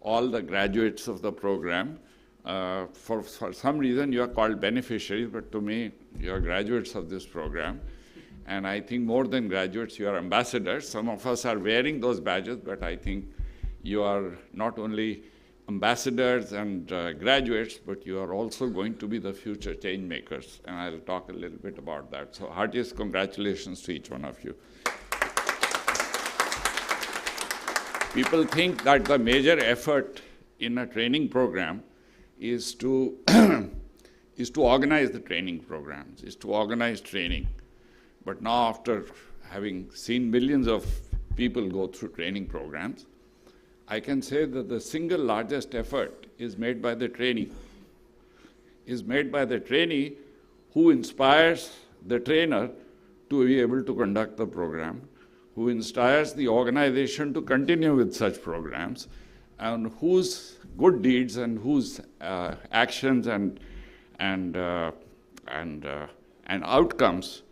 all the graduates of the program. For some reason, you are called beneficiaries, but to me, you are graduates of this program. And I think more than graduates, you are ambassadors. Some of us are wearing those badges, but I think you are not only ambassadors and graduates, but you are also going to be the future change makers. And I'll talk a little bit about that. So heartiest congratulations to each one of you. People think that the major effort in a training program is to organize the training programs, is to organize training. But now, after having seen millions of people go through training programs, I can say that the single largest effort is made by the trainee. Is made by the trainee who inspires the trainer to be able to conduct the program, who inspires the organization to continue with such programs, and whose good deeds and whose actions and outcomes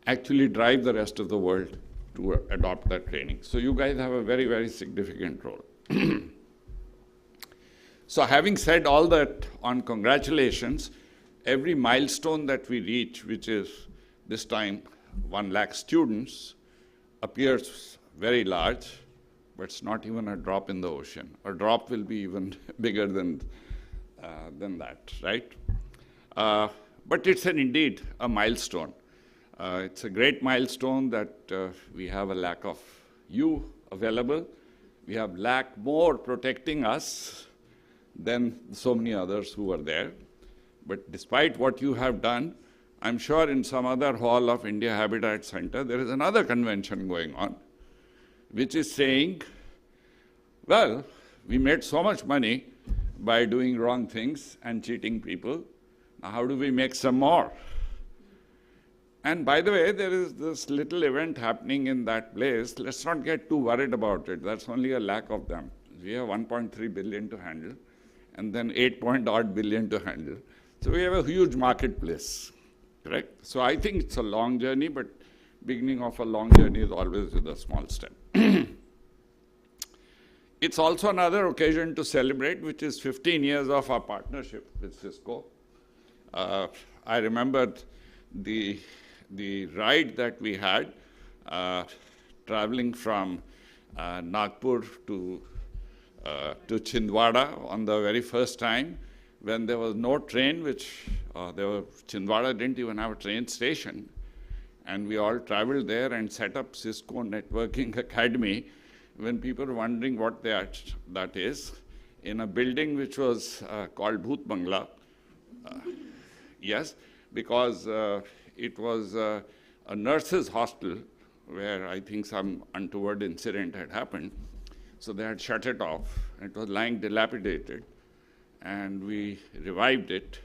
actually drive the rest of the world to adopt that training. So you guys have a very, very significant role. So having said all that on congratulations, every milestone that we reach, which is this time 1 lakh students, appears very large, but it's not even a drop in the ocean. A drop will be even bigger than that, right? But it's indeed a milestone. It's a great milestone that we have a lakh of you available. We have lakh more protecting us than so many others who were there. But despite what you have done, I'm sure in some other hall of India Habitat Center, there is another convention going on, which is saying, well, we made so much money by doing wrong things and cheating people. Now, how do we make some more? And by the way, there is this little event happening in that place. Let's not get too worried about it. That's only a lakh of them. We have 1.3 billion to handle, and then 8-odd billion to handle. So we have a huge marketplace, correct? So I think it's a long journey, but beginning of a long journey is always with a small step. It's also another occasion to celebrate, which is 15 years of our partnership with CISCO. I remembered the ride that we had traveling from Nagpur to Chhindwara on the very first time, when there was no train, Chhindwara didn't even have a train station. And we all traveled there and set up CISCO Networking Academy, when people were wondering what that is, in a building which was called Bhoot Bangla. Yes, because it was a nurses' hostel where I think some untoward incident had happened. So they had shut it off. It was lying dilapidated. And we revived it.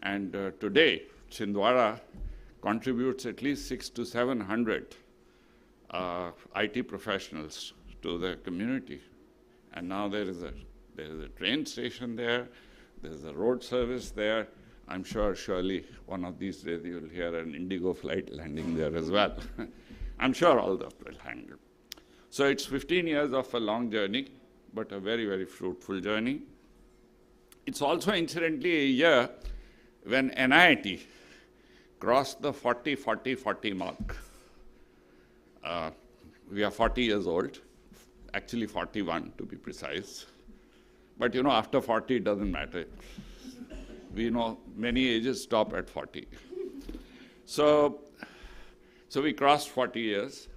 And today, Chhindwara contributes at least 600 to 700 IT professionals to the community. And now there is a train station there. There's a road service there. I'm sure surely one of these days you'll hear an Indigo flight landing there as well. I'm sure all that will handle. So it's 15 years of a long journey, but a very, very fruitful journey. It's also, incidentally, a year when NIT crossed the 40-40-40 mark. We are 40 years old, actually 41 to be precise. But you know, after 40 it doesn't matter. We know many ages stop at 40. So we crossed 40 years.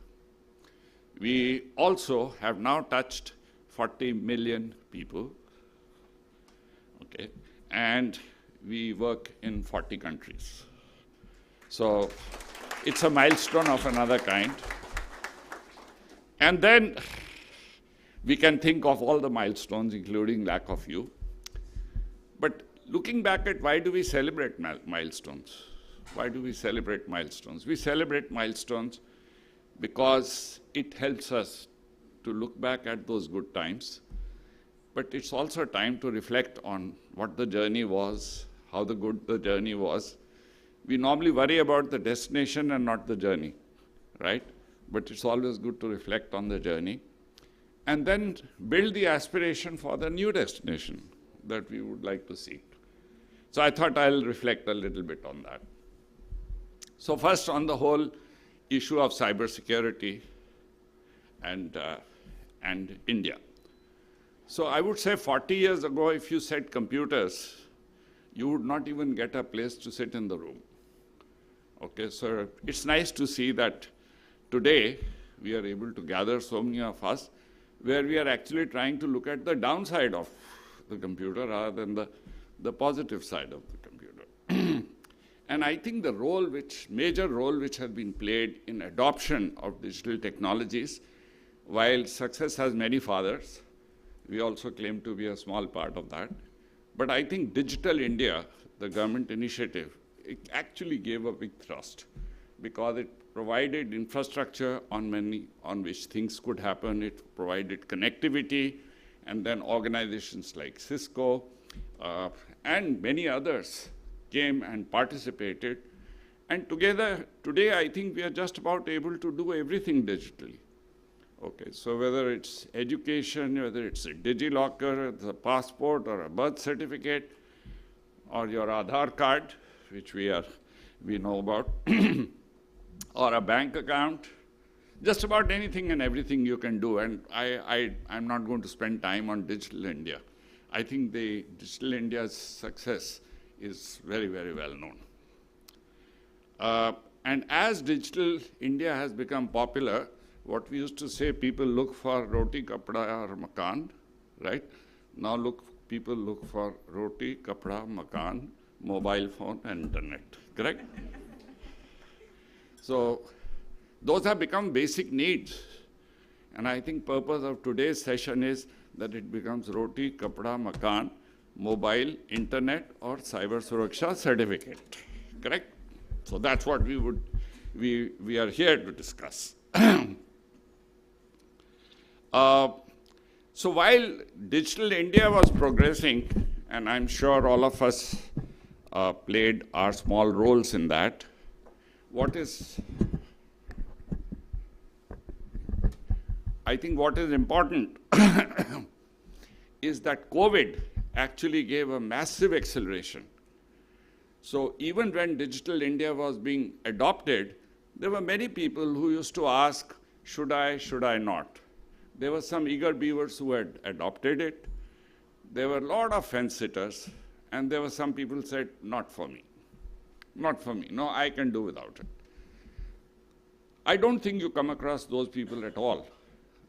We also have now touched 40 million people. Okay. okay? And we work in 40 countries. So it's a milestone of another kind. And then we can think of all the milestones, including lack of you. But looking back at why do we celebrate milestones? Why do we celebrate milestones? We celebrate milestones because it helps us to look back at those good times. But it's also a time to reflect on what the journey was, how good the journey was. We normally worry about the destination and not the journey, right? But it's always good to reflect on the journey. And then build the aspiration for the new destination that we would like to see. So I thought I'll reflect a little bit on that. So first, on the whole issue of cybersecurity and India. So I would say 40 years ago, if you said computers, you would not even get a place to sit in the room. Okay, so it's nice to see that today we are able to gather so many of us where we are actually trying to look at the downside of the computer rather than the positive side of the computer. And I think the major role which has been played in adoption of digital technologies, while success has many fathers, we also claim to be a small part of that. But I think Digital India, the government initiative, it actually gave a big thrust because it provided infrastructure on which things could happen. It provided connectivity, and then organizations like CISCO and many others came and participated. And together, today, I think we are just about able to do everything digitally. Okay, so whether it's education, whether it's a DigiLocker, it's a passport or a birth certificate, or your Aadhaar card, which we know about, or a bank account, just about anything and everything you can do. And I'm not going to spend time on Digital India. I think the Digital India's success is very, very well known. And as Digital India has become popular, what we used to say, people look for roti, kapda, or makan, right? Now people look for roti, kapda, makan, mobile phone, and internet, correct? So those have become basic needs. And I think purpose of today's session is that it becomes roti, kapda, makan, mobile, internet, or cyber Suraksha certificate, correct? So that's what we are here to discuss. So while Digital India was progressing, and I'm sure all of us played our small roles in that, I think what is important is that COVID actually gave a massive acceleration. So even when Digital India was being adopted, there were many people who used to ask, should I not? There were some eager beavers who had adopted it. There were a lot of fence-sitters, and there were some people who said, not for me. Not for me. No, I can do without it. I don't think you come across those people at all.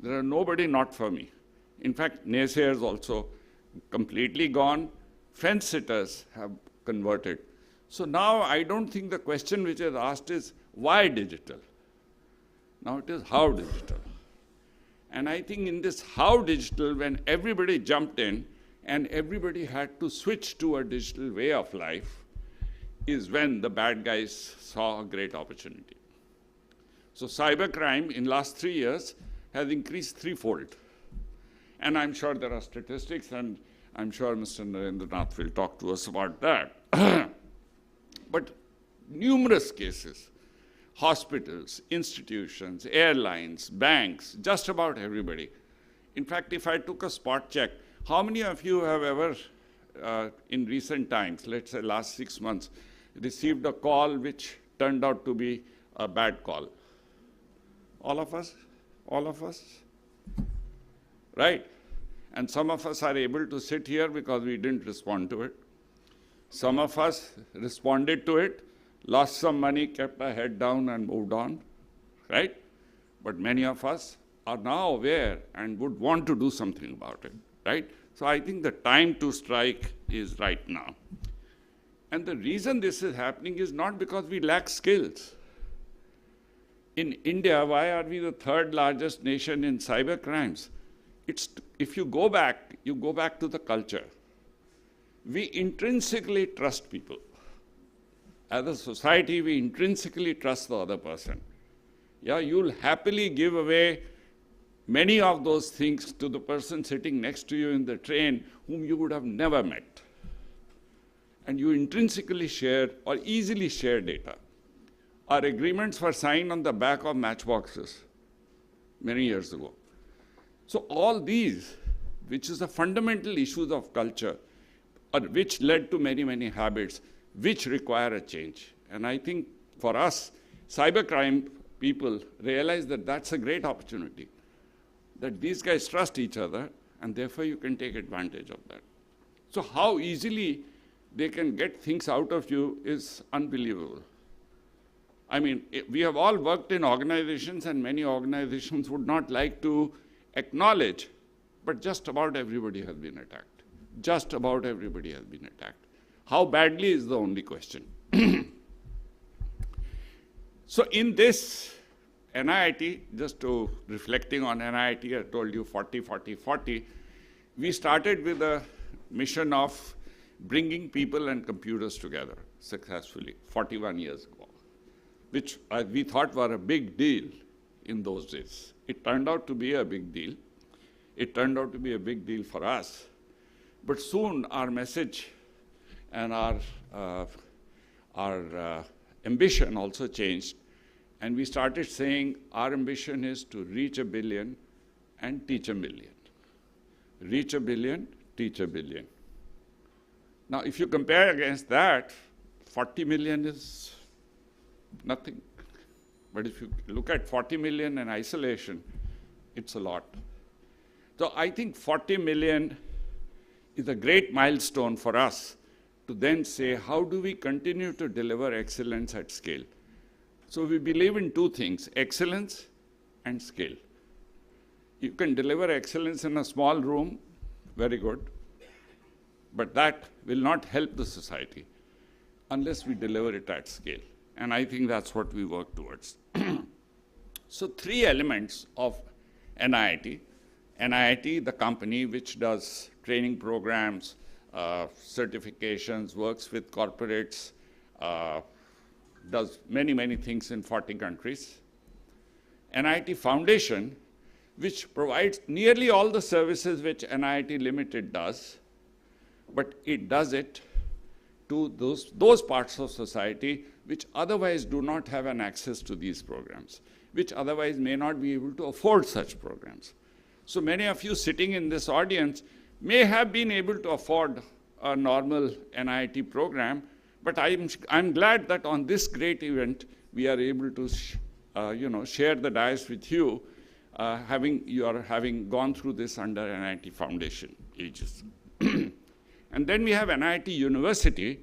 There are nobody not for me. In fact, naysayers also completely gone. Fence-sitters have converted. So now I don't think the question which is asked is, why digital? Now it is how digital. And I think in this how digital, when everybody jumped in and everybody had to switch to a digital way of life, is when the bad guys saw a great opportunity. So cybercrime in last 3 years has increased threefold. And I'm sure there are statistics, and I'm sure Mr. Narendranath will talk to us about that. But numerous cases, hospitals, institutions, airlines, banks, just about everybody. In fact, if I took a spot check, how many of you have ever, in recent times, let's say last 6 months, received a call which turned out to be a bad call? All of us? All of us? Right? And some of us are able to sit here because we didn't respond to it. Some of us responded to it, lost some money, kept our head down and moved on, right? But many of us are now aware and would want to do something about it, right? So I think the time to strike is right now. And the reason this is happening is not because we lack skills. In India, why are we the third largest nation in cyber crimes? If you go back to the culture. We intrinsically trust people. As a society, we intrinsically trust the other person. Yeah, you'll happily give away many of those things to the person sitting next to you in the train whom you would have never met. And you intrinsically share or easily share data. Our agreements were signed on the back of matchboxes many years ago. So all these, which is the fundamental issues of culture, or which led to many, many habits, which require a change. And I think for us, cybercrime people realize that that's a great opportunity, that these guys trust each other, and therefore you can take advantage of that. So how easily they can get things out of you is unbelievable. I mean, we have all worked in organizations, and many organizations would not like to acknowledge, but just about everybody has been attacked. Just about everybody has been attacked. How badly is the only question. So in this NIIT, just to reflecting on NIIT, I told you 40, 40, 40, we started with a mission of bringing people and computers together successfully 41 years ago, which we thought were a big deal in those days. It turned out to be a big deal. It turned out to be a big deal for us. But soon our message and our ambition also changed. And we started saying our ambition is to reach 1 billion and teach 1 million. Reach 1 billion, teach 1 billion. Now, if you compare against that, 40 million is nothing. But if you look at 40 million in isolation, it's a lot. So I think 40 million is a great milestone for us to then say, how do we continue to deliver excellence at scale? So we believe in two things, excellence and scale. You can deliver excellence in a small room, very good, but that will not help the society unless we deliver it at scale. And I think that's what we work towards. So 3 elements of NIIT. NIIT, the company which does training programs, certifications, works with corporates, does many, many things in 40 countries. NIIT Foundation, which provides nearly all the services which NIIT Limited does, but it does it to those parts of society which otherwise do not have an access to these programs, which otherwise may not be able to afford such programs. So many of you sitting in this audience may have been able to afford a normal NIIT program, but I'm glad that on this great event we are able to share the dais with you, having gone through this under NIIT Foundation ages. And then we have NIIT University,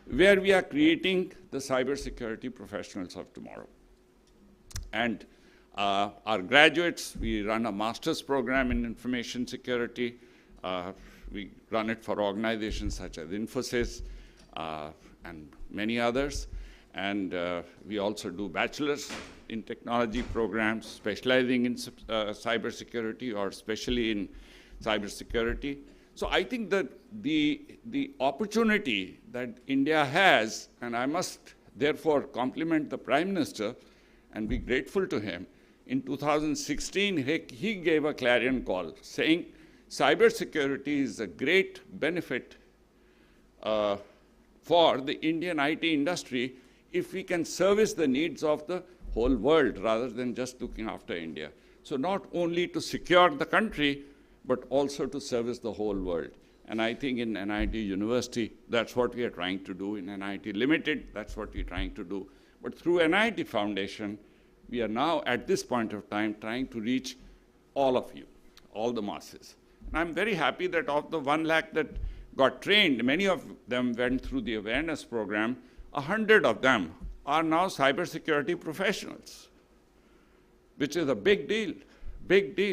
where we are creating the cybersecurity professionals of tomorrow. And our graduates, we run a master's program in information security. We run it for organizations such as Infosys and many others. And we also do bachelor's in technology programs, specializing in cybersecurity or especially in cybersecurity. So I think that the opportunity that India has, and I must therefore compliment the Prime Minister and be grateful to him, in 2016 he gave a clarion call saying cybersecurity is a great benefit for the Indian IT industry if we can service the needs of the whole world rather than just looking after India. So not only to secure the country, but also to service the whole world. And I think in NIT University, that's what we are trying to do. In NIT Limited, that's what we're trying to do. But through NIT Foundation, we are now, at this point of time, trying to reach all of you, all the masses. And I'm very happy that of the 1 lakh that got trained, many of them went through the awareness program. 100 of them are now cybersecurity professionals, which is a big deal,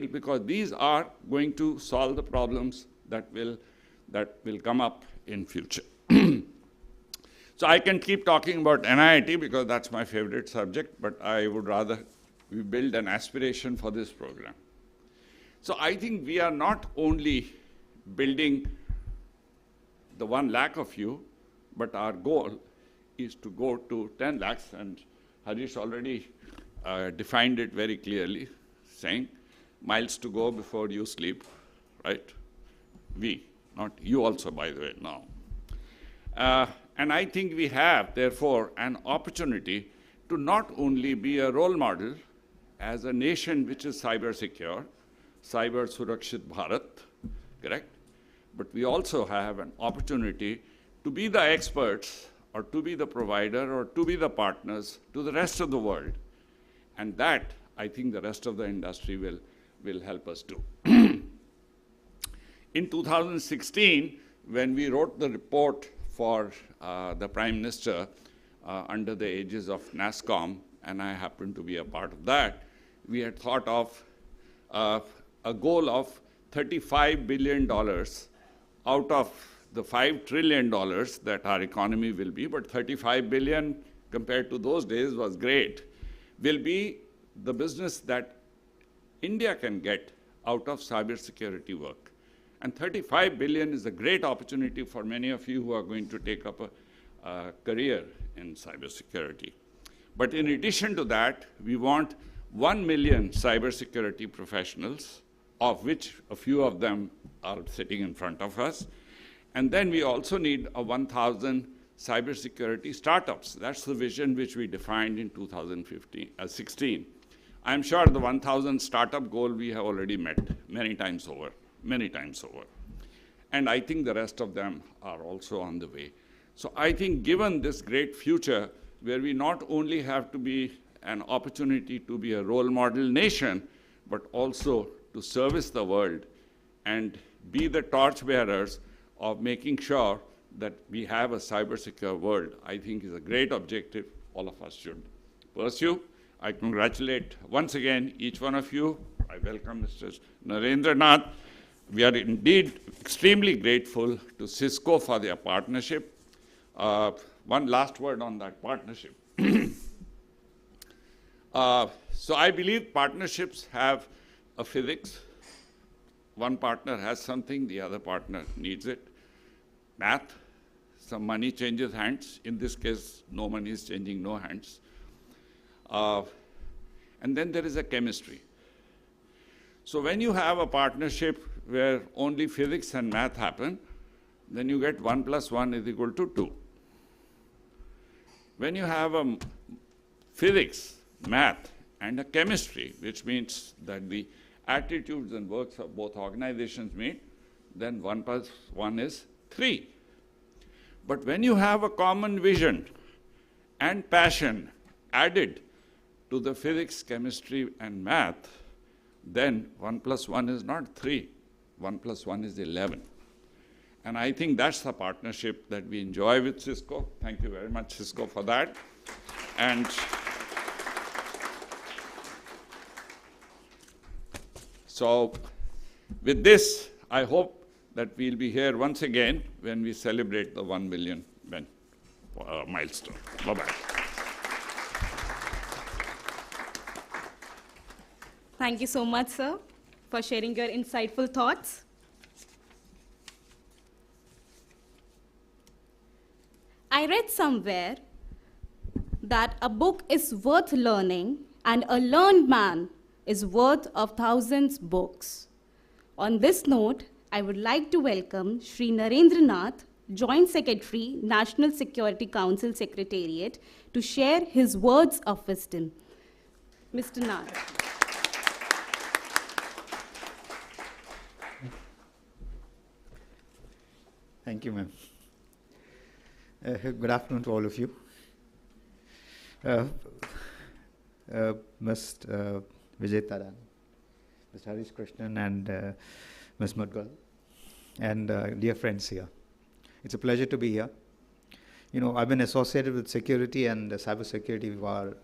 because these are going to solve the problems that will come up in future. So I can keep talking about NIIT because that's my favorite subject, but I would rather we build an aspiration for this program. So I think we are not only building the 1 lakh of you, but our goal is to go to 10 lakhs, and Harish already defined it very clearly, saying miles to go before you sleep, right? We, not you also, by the way, now. And I think we have, therefore, an opportunity to not only be a role model as a nation which is cyber secure, cyber Surakshit Bharat, correct? But we also have an opportunity to be the experts, or to be the provider, or to be the partners to the rest of the world. And that, I think the rest of the industry will help us do. In 2016, when we wrote the report for the Prime Minister under the aegis of NASSCOM, and I happened to be a part of that, we had thought of a goal of $35 billion out of the $5 trillion that our economy will be, but 35 billion compared to those days was great, will be the business that India can get out of cybersecurity work. And 35 billion is a great opportunity for many of you who are going to take up a career in cybersecurity. But in addition to that, we want 1 million cybersecurity professionals, of which a few of them are sitting in front of us. And then we also need 1,000 cybersecurity startups. That's the vision which we defined in 2016. I'm sure the 1,000 startup goal we have already met many times over. And I think the rest of them are also on the way. So I think given this great future, where we not only have to be an opportunity to be a role model nation, but also to service the world and be the torchbearers of making sure that we have a cyber-secure world, I think is a great objective all of us should pursue. I congratulate once again each one of you. I welcome Mr. Narendranath. We are indeed extremely grateful to CISCO for their partnership. One last word on that partnership. So I believe partnerships have a physics. One partner has something, the other partner needs it. Math, some money changes hands. In this case, no money is changing no hands. And then there is a chemistry. So when you have a partnership where only physics and math happen, then you get 1 + 1 is equal to 2. When you have a physics, math, and a chemistry, which means that the attitudes and works of both organizations meet, then 1 + 1 is 3. But when you have a common vision and passion added to the physics, chemistry, and math, then 1 + 1 is not 3, 1 + 1 is 11. And I think that's the partnership that we enjoy with CISCO. Thank you very much, CISCO, for that. And so with this, I hope that we'll be here once again when we celebrate the 1 million milestone. Bye-bye. Thank you so much, sir, for sharing your insightful thoughts. I read somewhere that a book is worth learning and a learned man is worth of thousands books. On this note, I would like to welcome Shri Narendranath, Joint Secretary, National Security Council Secretariat, to share his words of wisdom. Mr. Nath. Thank you, ma'am. Good afternoon to all of you. Mr. Vijay Taran, Mr. Harish Krishnan, and Ms. Mudgal, and dear friends here. It's a pleasure to be here. You know, I've been associated with security and cybersecurity for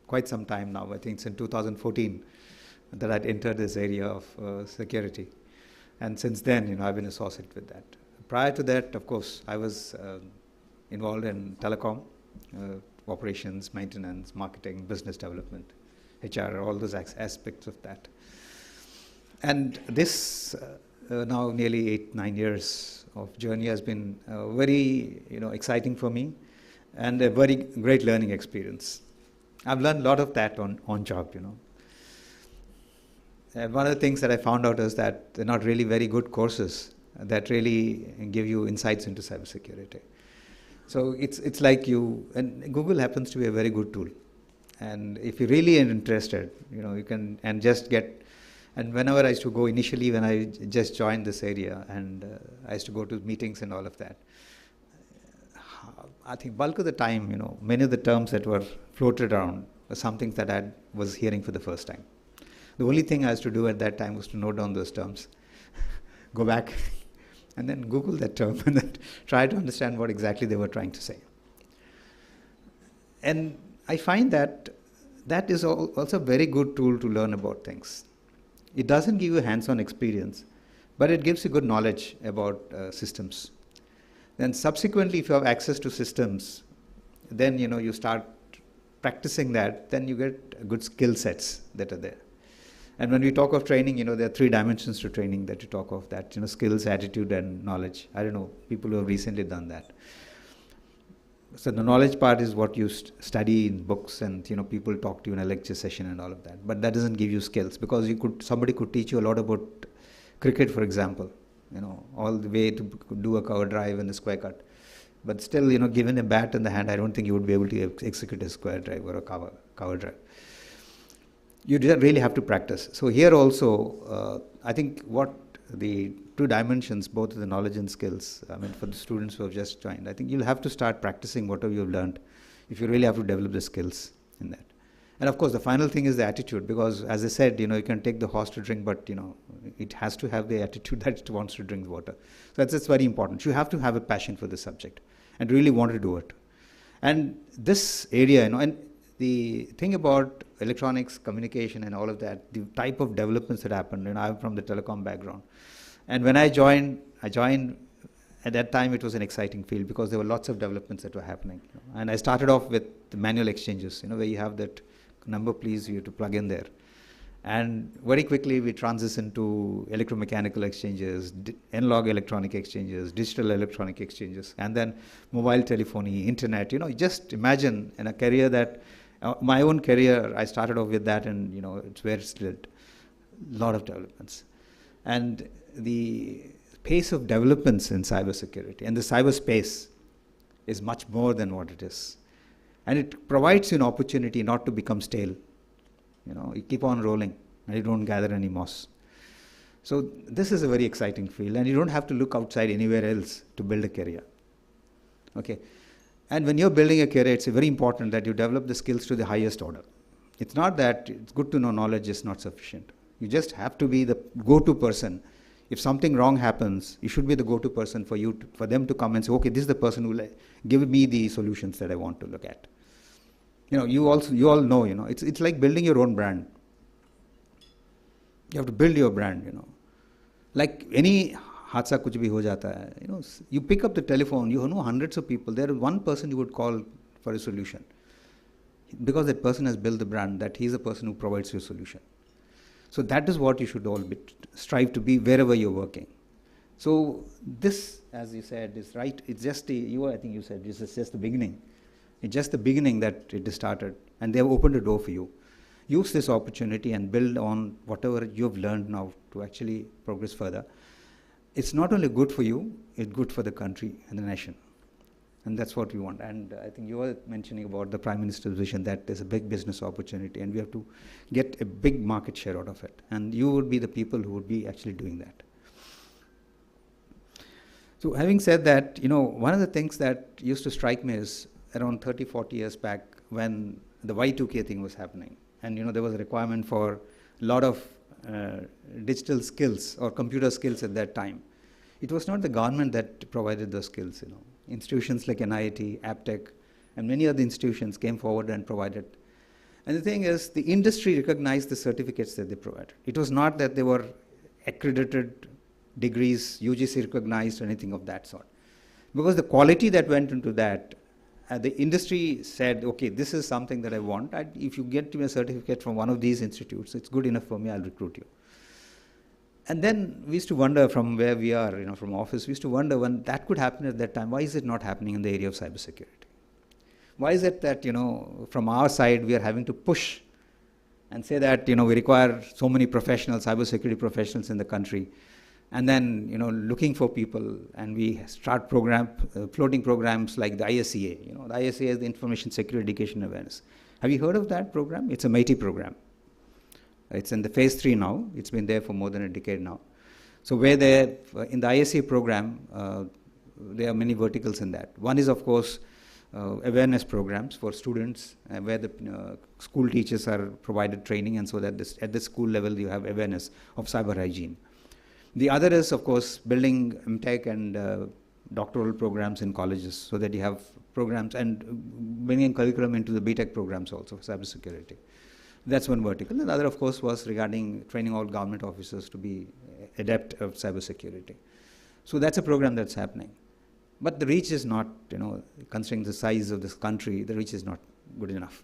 quite some time now. I think since 2014 that I'd entered this area of security. And since then, I've been associated with that. Prior to that, of course, I was involved in telecom, operations, maintenance, marketing, business development, HR, all those aspects of that. And this now nearly 8-9 years of journey has been very exciting for me and a very great learning experience. I've learned a lot of that on job. And one of the things that I found out is that they're not really very good courses that really give you insights into cybersecurity. So it's like and Google happens to be a very good tool. And if you're really interested, you can, and just get, and whenever I used to go initially, when I just joined this area, and I used to go to meetings and all of that, I think bulk of the time, many of the terms that were floated around were something that I was hearing for the first time. The only thing I used to do at that time was to note down those terms, go back, and then Google that term, and then try to understand what exactly they were trying to say. And I find that that is also a very good tool to learn about things. It doesn't give you hands-on experience, but it gives you good knowledge about systems. Then subsequently, if you have access to systems, then you start practicing that, then you get good skill sets that are there. And when we talk of training, there are 3 dimensions to training that you talk of, that skills, attitude, and knowledge. I don't know, people who have recently done that. So the knowledge part is what you study in books, and people talk to you in a lecture session and all of that. But that doesn't give you skills, because somebody could teach you a lot about cricket, for example, all the way to do a cover drive and the square cut. But still, given a bat in the hand, I don't think you would be able to execute a square drive or a cover drive. You really have to practice. So here also, I think what the 2 dimensions, both the knowledge and skills, for the students who have just joined, I think you'll have to start practicing whatever you've learned if you really have to develop the skills in that. And of course, the final thing is the attitude, because as I said, you can take the horse to drink, but it has to have the attitude that it wants to drink water. So that's very important. You have to have a passion for the subject and really want to do it. And this area, and the thing about electronics, communication, and all of that, the type of developments that happened, I'm from the telecom background. And when I joined, at that time it was an exciting field, because there were lots of developments that were happening. And I started off with the manual exchanges, where you have that number, please, you have to plug in there. And very quickly we transitioned to electromechanical exchanges, analog electronic exchanges, digital electronic exchanges, and then mobile telephony, internet. Just imagine in a career that, my own career, I started off with that, and it's where it's a lot of developments. And the pace of developments in cybersecurity and the cyberspace is much more than what it is. And it provides you an opportunity not to become stale. You keep on rolling and you don't gather any moss. So this is a very exciting field, and you don't have to look outside anywhere else to build a career. Okay. And when you're building a career, it's very important that you develop the skills to the highest order. It's not that it's good to know knowledge is not sufficient. You just have to be the go-to person. If something wrong happens, you should be the go-to person for them to come and say, okay, this is the person who will give me the solutions that I want to look at. You all know, it's like building your own brand. You have to build your brand, Like any hadsa kuch bhi ho jata hai, you pick up the telephone, you know hundreds of people. There is one person you would call for a solution, because that person has built the brand, that he's the person who provides you a solution. So that is what you should all strive to be wherever you're working. So this, as you said, is right. It's just I think you said this is just the beginning. It's just the beginning that it started, and they have opened a door for you. Use this opportunity and build on whatever you've learned now to actually progress further. It's not only good for you, it's good for the country and the nation. And that's what we want. And I think you were mentioning about the Prime Minister's vision, that there's a big business opportunity and we have to get a big market share out of it. And you would be the people who would be actually doing that. So having said that, one of the things that used to strike me is around 30, 40 years back when the Y2K thing was happening. And, there was a requirement for a lot of digital skills or computer skills at that time. It was not the government that provided those skills, Institutions like NIT, AppTech, and many other institutions came forward and provided. And the thing is, the industry recognized the certificates that they provided. It was not that they were accredited degrees UGC recognized or anything of that sort. Because the quality that went into that, the industry said, okay, this is something that I want. If you get me a certificate from one of these institutes, it's good enough for me, I'll recruit you. And then we used to wonder from where we are, from office, we used to wonder when that could happen at that time, why is it not happening in the area of cybersecurity? Why is it that, from our side, we are having to push and say that, we require so many professionals, cybersecurity professionals in the country, and then, looking for people, and we start floating programs like the ISEA. The ISEA is the Information Security Education Awareness. Have you heard of that program? It's a mighty program. It's in the phase 3 now. It's been there for more than a decade now. So where in the ISEA program, there are many verticals in that. One is, of course, awareness programs for students, where the school teachers are provided training, and so that at the school level you have awareness of cyber hygiene. The other is, of course, building MTech and doctoral programs in colleges, so that you have programs and bringing curriculum into the BTech programs also for cybersecurity. That's one vertical. And the other, of course, was regarding training all government officers to be adept of cybersecurity. So that's a program that's happening. But the reach is not, considering the size of this country, the reach is not good enough.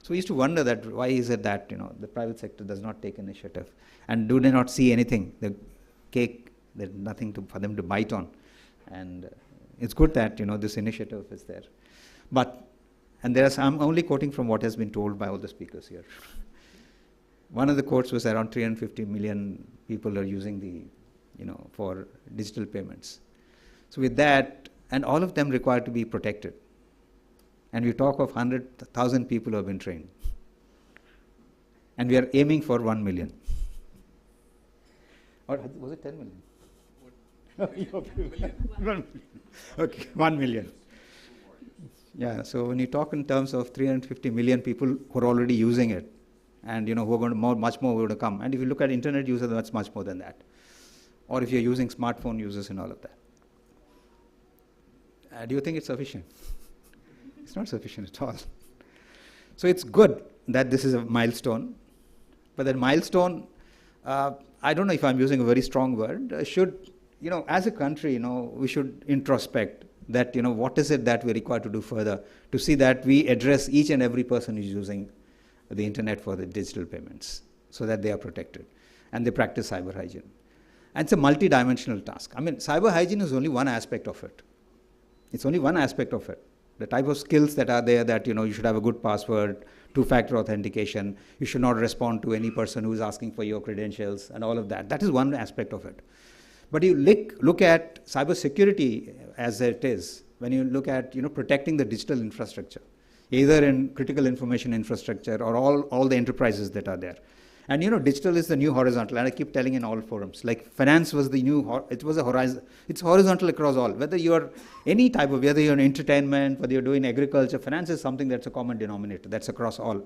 So we used to wonder that why is it that, the private sector does not take initiative, and do they not see anything, the cake, there's nothing for them to bite on. And it's good that, this initiative is there. But, and I'm only quoting from what has been told by all the speakers here. One of the quotes was around 350 million people are using for digital payments. So with that, and all of them require to be protected. And we talk of 100,000 people who have been trained. And we are aiming for 1 million. Or was it 10 million? 1 million. Okay, 1 million. Yeah, so when you talk in terms of 350 million people who are already using it, and who are going to much more going to come. And if you look at internet users, that's much more than that. Or if you're using smartphone users and all of that. Do you think it's sufficient? It's not sufficient at all. So it's good that this is a milestone, but that milestone, I don't know if I'm using a very strong word, should, as a country, we should introspect that, what is it that we require to do further to see that we address each and every person who's using the internet for the digital payments, so that they are protected and they practice cyber hygiene. And it's a multi-dimensional task. I mean, cyber hygiene is only one aspect of it. It's only one aspect of it. The type of skills that are there, that you should have a good password, two-factor authentication, you should not respond to any person who is asking for your credentials and all of that. That is one aspect of it. But you look at cybersecurity as it is, when you look at protecting the digital infrastructure, either in critical information infrastructure or all the enterprises that are there. And digital is the new horizontal, and I keep telling in all forums, like finance was the new, it was a horizon, it's horizontal across all. Whether you're any type of, whether you're in entertainment, whether you're doing agriculture, finance is something that's a common denominator, that's across all.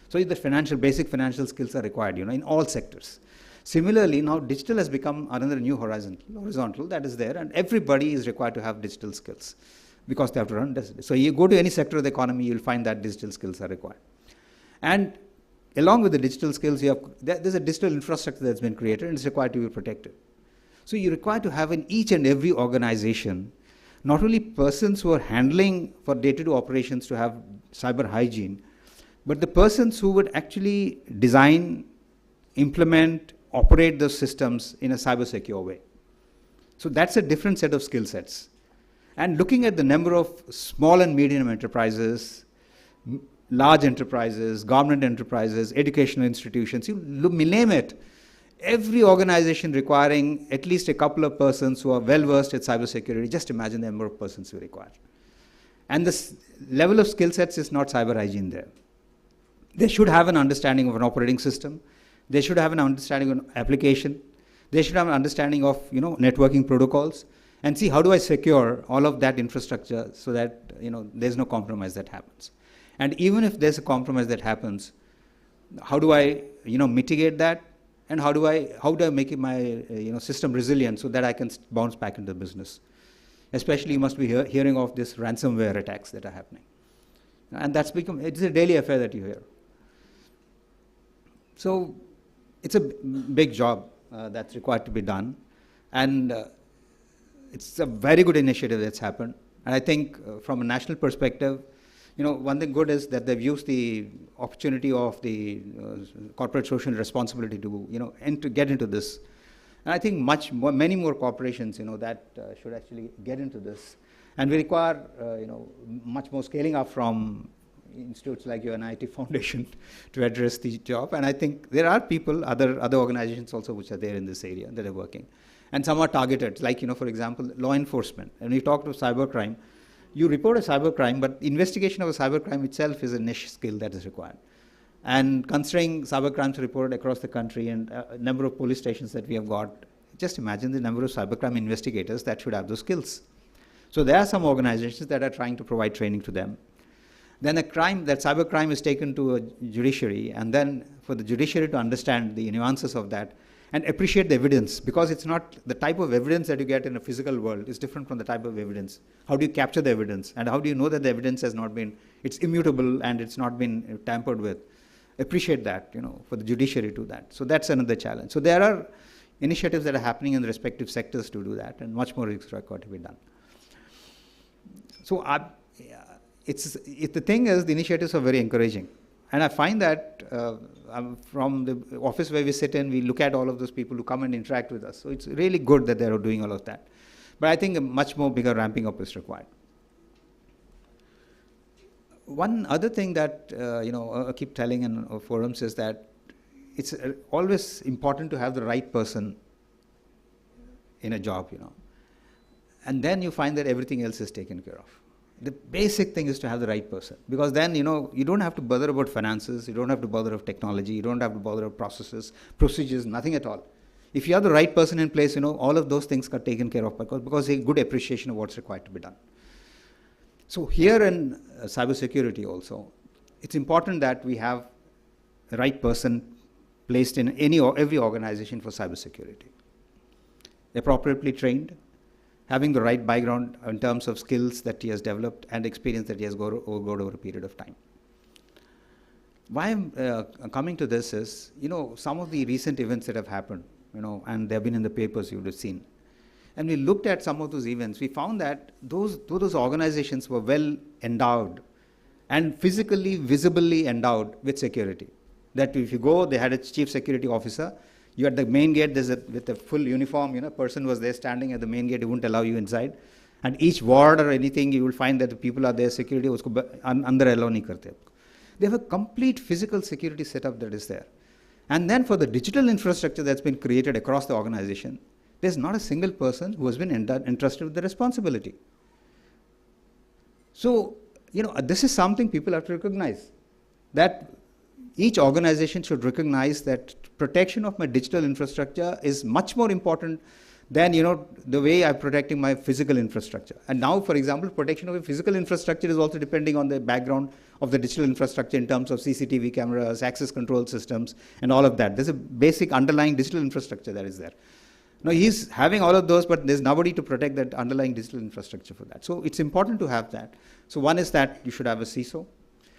So the basic financial skills are required, in all sectors. Similarly, now digital has become another new horizontal that is there, and everybody is required to have digital skills because they have to run this. So you go to any sector of the economy, you'll find that digital skills are required. And along with the digital skills, there's a digital infrastructure that's been created, and it's required to be protected. So you require to have in each and every organization, not only persons who are handling for day-to-day operations to have cyber hygiene, but the persons who would actually design, implement, operate those systems in a cyber secure way. So that's a different set of skill sets. And looking at the number of small and medium enterprises, large enterprises, government enterprises, educational institutions, you name it, every organization requiring at least a couple of persons who are well versed at cybersecurity, just imagine the number of persons we require. And the level of skill sets is not cyber hygiene there. They should have an understanding of an operating system. They should have an understanding of an application. They should have an understanding of networking protocols, and see how do I secure all of that infrastructure so that there's no compromise that happens. And even if there's a compromise that happens, how do I mitigate that, and how do I make my system resilient so that I can bounce back into the business. Especially you must be hearing of this ransomware attacks that are happening, and it's a daily affair that you hear. So it's a big job that's required to be done. And it's a very good initiative that's happened. And I think from a national perspective, one thing good is that they've used the opportunity of the corporate social responsibility to, and to get into this. And I think many more corporations, that should actually get into this. And we require, much more scaling up from institutes like UNIT Foundation to address the job. And I think there are people, other organizations also, which are there in this area that are working. And some are targeted, like, for example, law enforcement. And we talk about cybercrime. You report a cybercrime, but investigation of a cybercrime itself is a niche skill that is required. And considering cybercrimes reported across the country and a number of police stations that we have got, just imagine the number of cybercrime investigators that should have those skills. So there are some organizations that are trying to provide training to them. Then that cybercrime is taken to a judiciary, and then for the judiciary to understand the nuances of that and appreciate the evidence, because it's not the type of evidence that you get in a physical world is different from the type of evidence. How do you capture the evidence? And how do you know that the evidence has not been, it's immutable and it's not been tampered with? Appreciate that, for the judiciary to do that. So that's another challenge. So there are initiatives that are happening in the respective sectors to do that, and much more is required to be done. So the thing is, the initiatives are very encouraging. And I find that from the office where we sit in, we look at all of those people who come and interact with us. So it's really good that they're doing all of that. But I think a much more bigger ramping up is required. One other thing that I keep telling in forums is that it's always important to have the right person in a job, and then you find that everything else is taken care of. The basic thing is to have the right person, because then, you don't have to bother about finances, you don't have to bother about technology, you don't have to bother about processes, procedures, nothing at all. If you have the right person in place, all of those things are taken care of because a good appreciation of what's required to be done. So here in cybersecurity also, it's important that we have the right person placed in every organization for cybersecurity. Appropriately trained, having the right background in terms of skills that he has developed and experience that he has got over a period of time. Why I'm coming to this is, some of the recent events that have happened, and they've been in the papers, you would have seen. And we looked at some of those events. We found that those organizations were well endowed and physically, visibly endowed with security. That if you go, they had a chief security officer. You at the main gate, with a full uniform, person was there standing at the main gate, he wouldn't allow you inside. And each ward or anything, you will find that the people are there, security, usko andar allow nahi karte. They have a complete physical security setup that is there. And then for the digital infrastructure that's been created across the organization, there's not a single person who has been entrusted with the responsibility. So, this is something people have to recognize, that each organization should recognize that protection of my digital infrastructure is much more important than, the way I'm protecting my physical infrastructure. And now, for example, protection of a physical infrastructure is also depending on the background of the digital infrastructure in terms of CCTV cameras, access control systems, and all of that. There's a basic underlying digital infrastructure that is there. Now, he's having all of those, but there's nobody to protect that underlying digital infrastructure for that. So it's important to have that. So one is that you should have a CISO.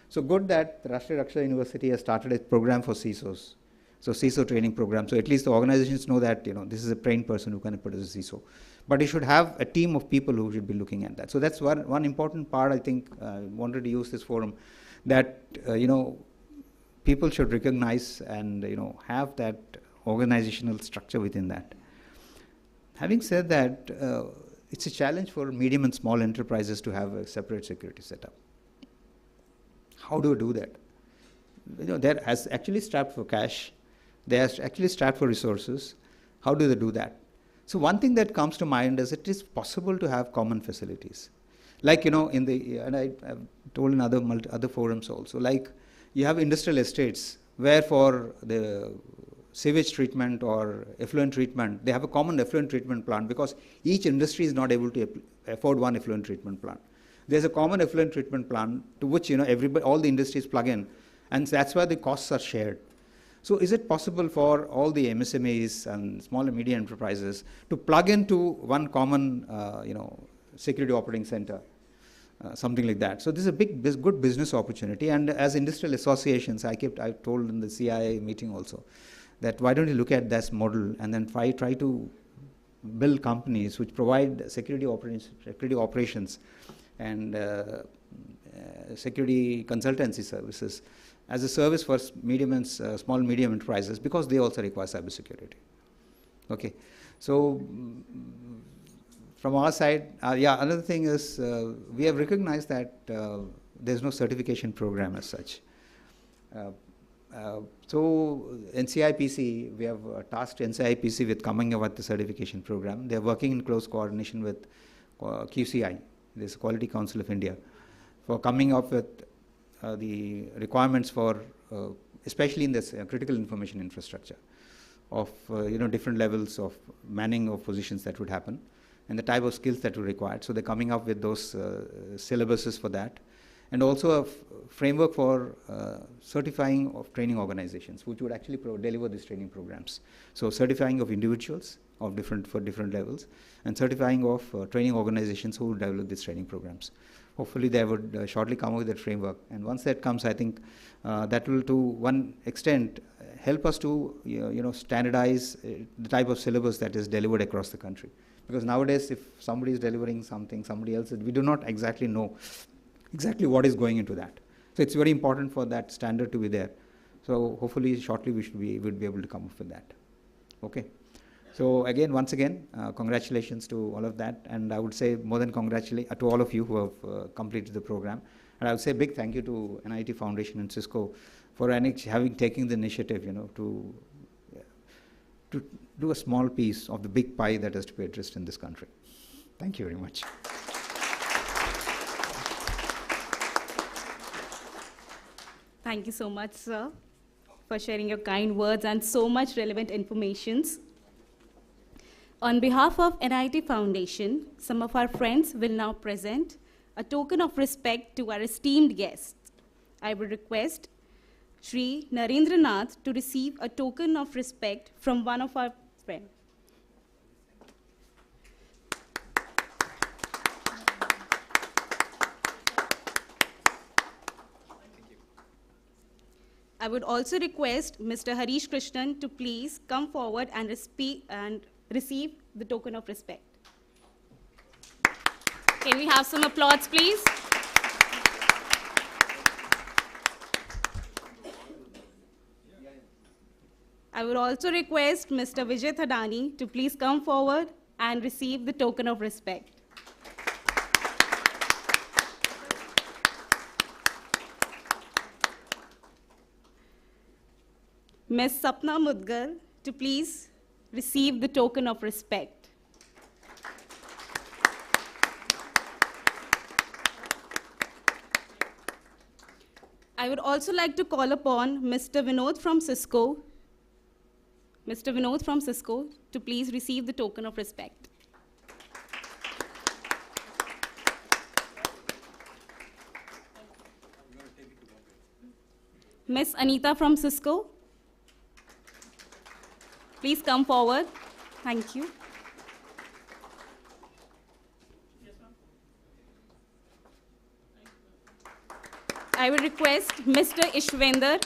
So good that the Suraksha University has started a program for CISOs. So CISO training program. So at least the organizations know that, this is a trained person who can put as a CISO. But you should have a team of people who should be looking at that. So that's one important part, I think, I wanted to use this forum, that, people should recognize and, have that organizational structure within that. Having said that, it's a challenge for medium and small enterprises to have a separate security setup. How do you do that? They're actually strapped for cash. They're actually strapped for resources. How do they do that? So one thing that comes to mind is it is possible to have common facilities. Like, and I've told in other forums also, like you have industrial estates where for the sewage treatment or effluent treatment, they have a common effluent treatment plant because each industry is not able to afford one effluent treatment plant. There's a common effluent treatment plant to which, all the industries plug in, and that's why the costs are shared. So is it possible for all the MSMEs and small and medium enterprises to plug into one common, security operating center, something like that? So this is a good business opportunity. And as industrial associations, I've told in the CIA meeting also, that why don't you look at this model and then try to build companies which provide security operations and security consultancy services as a service for medium and small medium enterprises, because they also require cybersecurity. Okay, so from our side, another thing is we have recognized that there's no certification program as such. So NCIPC, we have tasked NCIPC with coming up with the certification program. They're working in close coordination with QCI, this Quality Council of India, for coming up with the requirements for, especially in this critical information infrastructure, of different levels of manning of positions that would happen, and the type of skills that were required. So they're coming up with those syllabuses for that, and also a framework for certifying of training organizations, which would actually deliver these training programs. So certifying of individuals of different levels, and certifying of training organizations who will develop these training programs. Hopefully they would shortly come up with that framework, and once that comes, I think that will, to one extent, help us to standardize the type of syllabus that is delivered across the country. Because nowadays, if somebody is delivering something, somebody else, we do not exactly know exactly what is going into that. So it's very important for that standard to be there. So hopefully shortly we would be able to come up with that. Okay. So again, once again, congratulations to all of that, and I would say more than congratulate to all of you who have completed the program. And I would say a big thank you to NIT Foundation and CISCO for having taken the initiative, to do a small piece of the big pie that has to be addressed in this country. Thank you very much. Thank you so much, sir, for sharing your kind words and so much relevant information. On behalf of NIT Foundation, some of our friends will now present a token of respect to our esteemed guests. I would request Shri Narendranath to receive a token of respect from one of our friends. I would also request Mr. Harish Krishnan to please come forward and receive the token of respect. Can we have some applause, please? I would also request Mr. Vijay Thadani to please come forward and receive the token of respect. Ms. Sapna Mudgal to please receive the token of respect. I would also like to call upon Mr. Vinod from CISCO. Mr. Vinod from CISCO to please receive the token of respect. Ms. Anita from CISCO, please come forward. Thank you. I will request Mr. Ishwender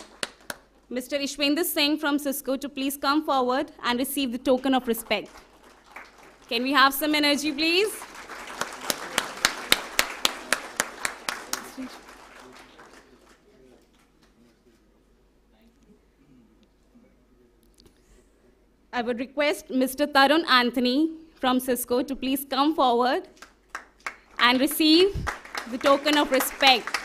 Singh from CISCO to please come forward and receive the token of respect. Can we have some energy, please? I would request Mr. Tarun Anthony from CISCO to please come forward and receive the token of respect.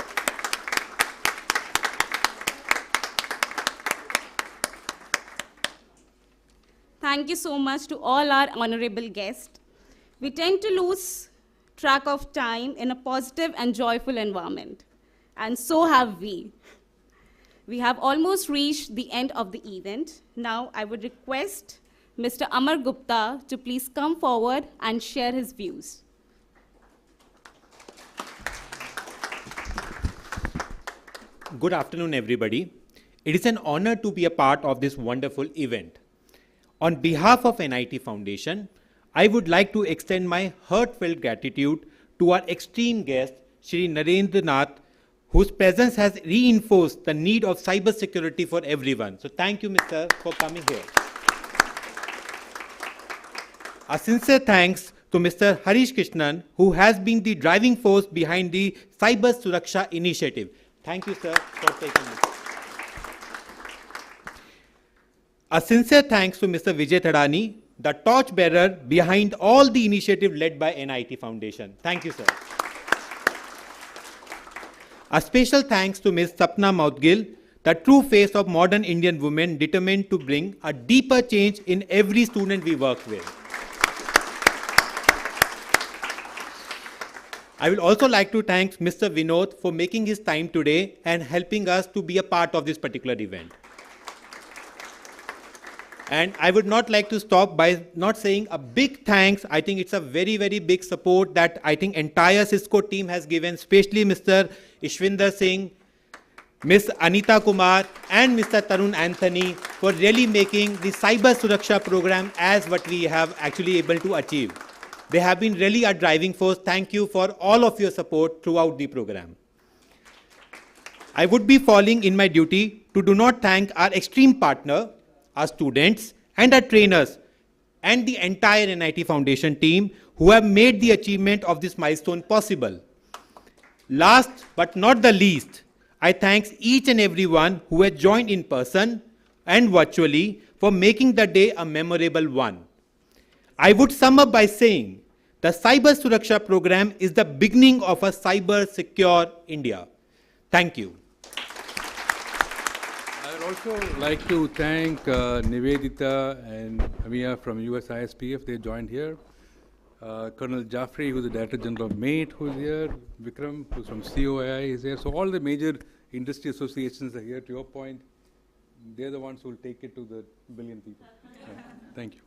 Thank you so much to all our honorable guests. We tend to lose track of time in a positive and joyful environment, and so have we. We have almost reached the end of the event. Now I would request Mr. Amar Gupta to please come forward and share his views. Good afternoon, everybody. It is an honor to be a part of this wonderful event. On behalf of NIT Foundation, I would like to extend my heartfelt gratitude to our esteemed guest, Shri Narendranath, whose presence has reinforced the need of cybersecurity for everyone. So thank you, Mr. for coming here. A sincere thanks to Mr. Harish Krishnan, who has been the driving force behind the Cyber Suraksha initiative. Thank you, sir, for taking this. A sincere thanks to Mr. Vijay Thadani, the torchbearer behind all the initiative led by NIT Foundation. Thank you, sir. A special thanks to Ms. Sapna Maudgil, the true face of modern Indian women determined to bring a deeper change in every student we work with. I will also like to thank Mr. Vinod for making his time today and helping us to be a part of this particular event. And I would not like to stop by not saying a big thanks. I think it's a very, very big support that I think entire CISCO team has given, especially Mr. Ishwinder Singh, Ms. Anita Kumar and Mr. Tarun Anthony for really making the Cyber Suraksha program as what we have actually able to achieve. They have been really a driving force. Thank you for all of your support throughout the program. I would be falling in my duty to do not thank our extreme partner, our students and our trainers and the entire NIT Foundation team who have made the achievement of this milestone possible. Last but not the least, I thank each and everyone who has joined in person and virtually for making the day a memorable one. I would sum up by saying the Cyber Suraksha program is the beginning of a cyber secure India. Thank you. I would also like to thank Nivedita and Amia from USISPF. They joined here. Colonel Jaffrey, who's the Director General of MATE, who's here. Vikram, who's from COAI, is here. So all the major industry associations are here. To your point, they're the ones who will take it to the billion people. Thank you.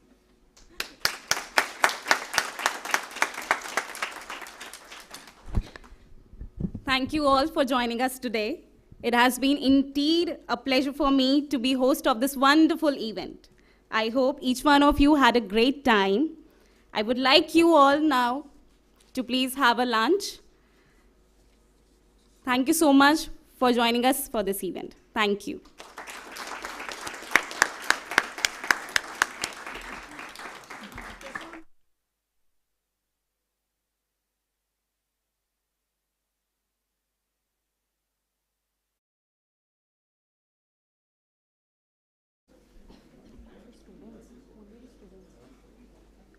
Thank you all for joining us today. It has been indeed a pleasure for me to be host of this wonderful event. I hope each one of you had a great time. I would like you all now to please have a lunch. Thank you so much for joining us for this event. Thank you.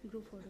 Group photo.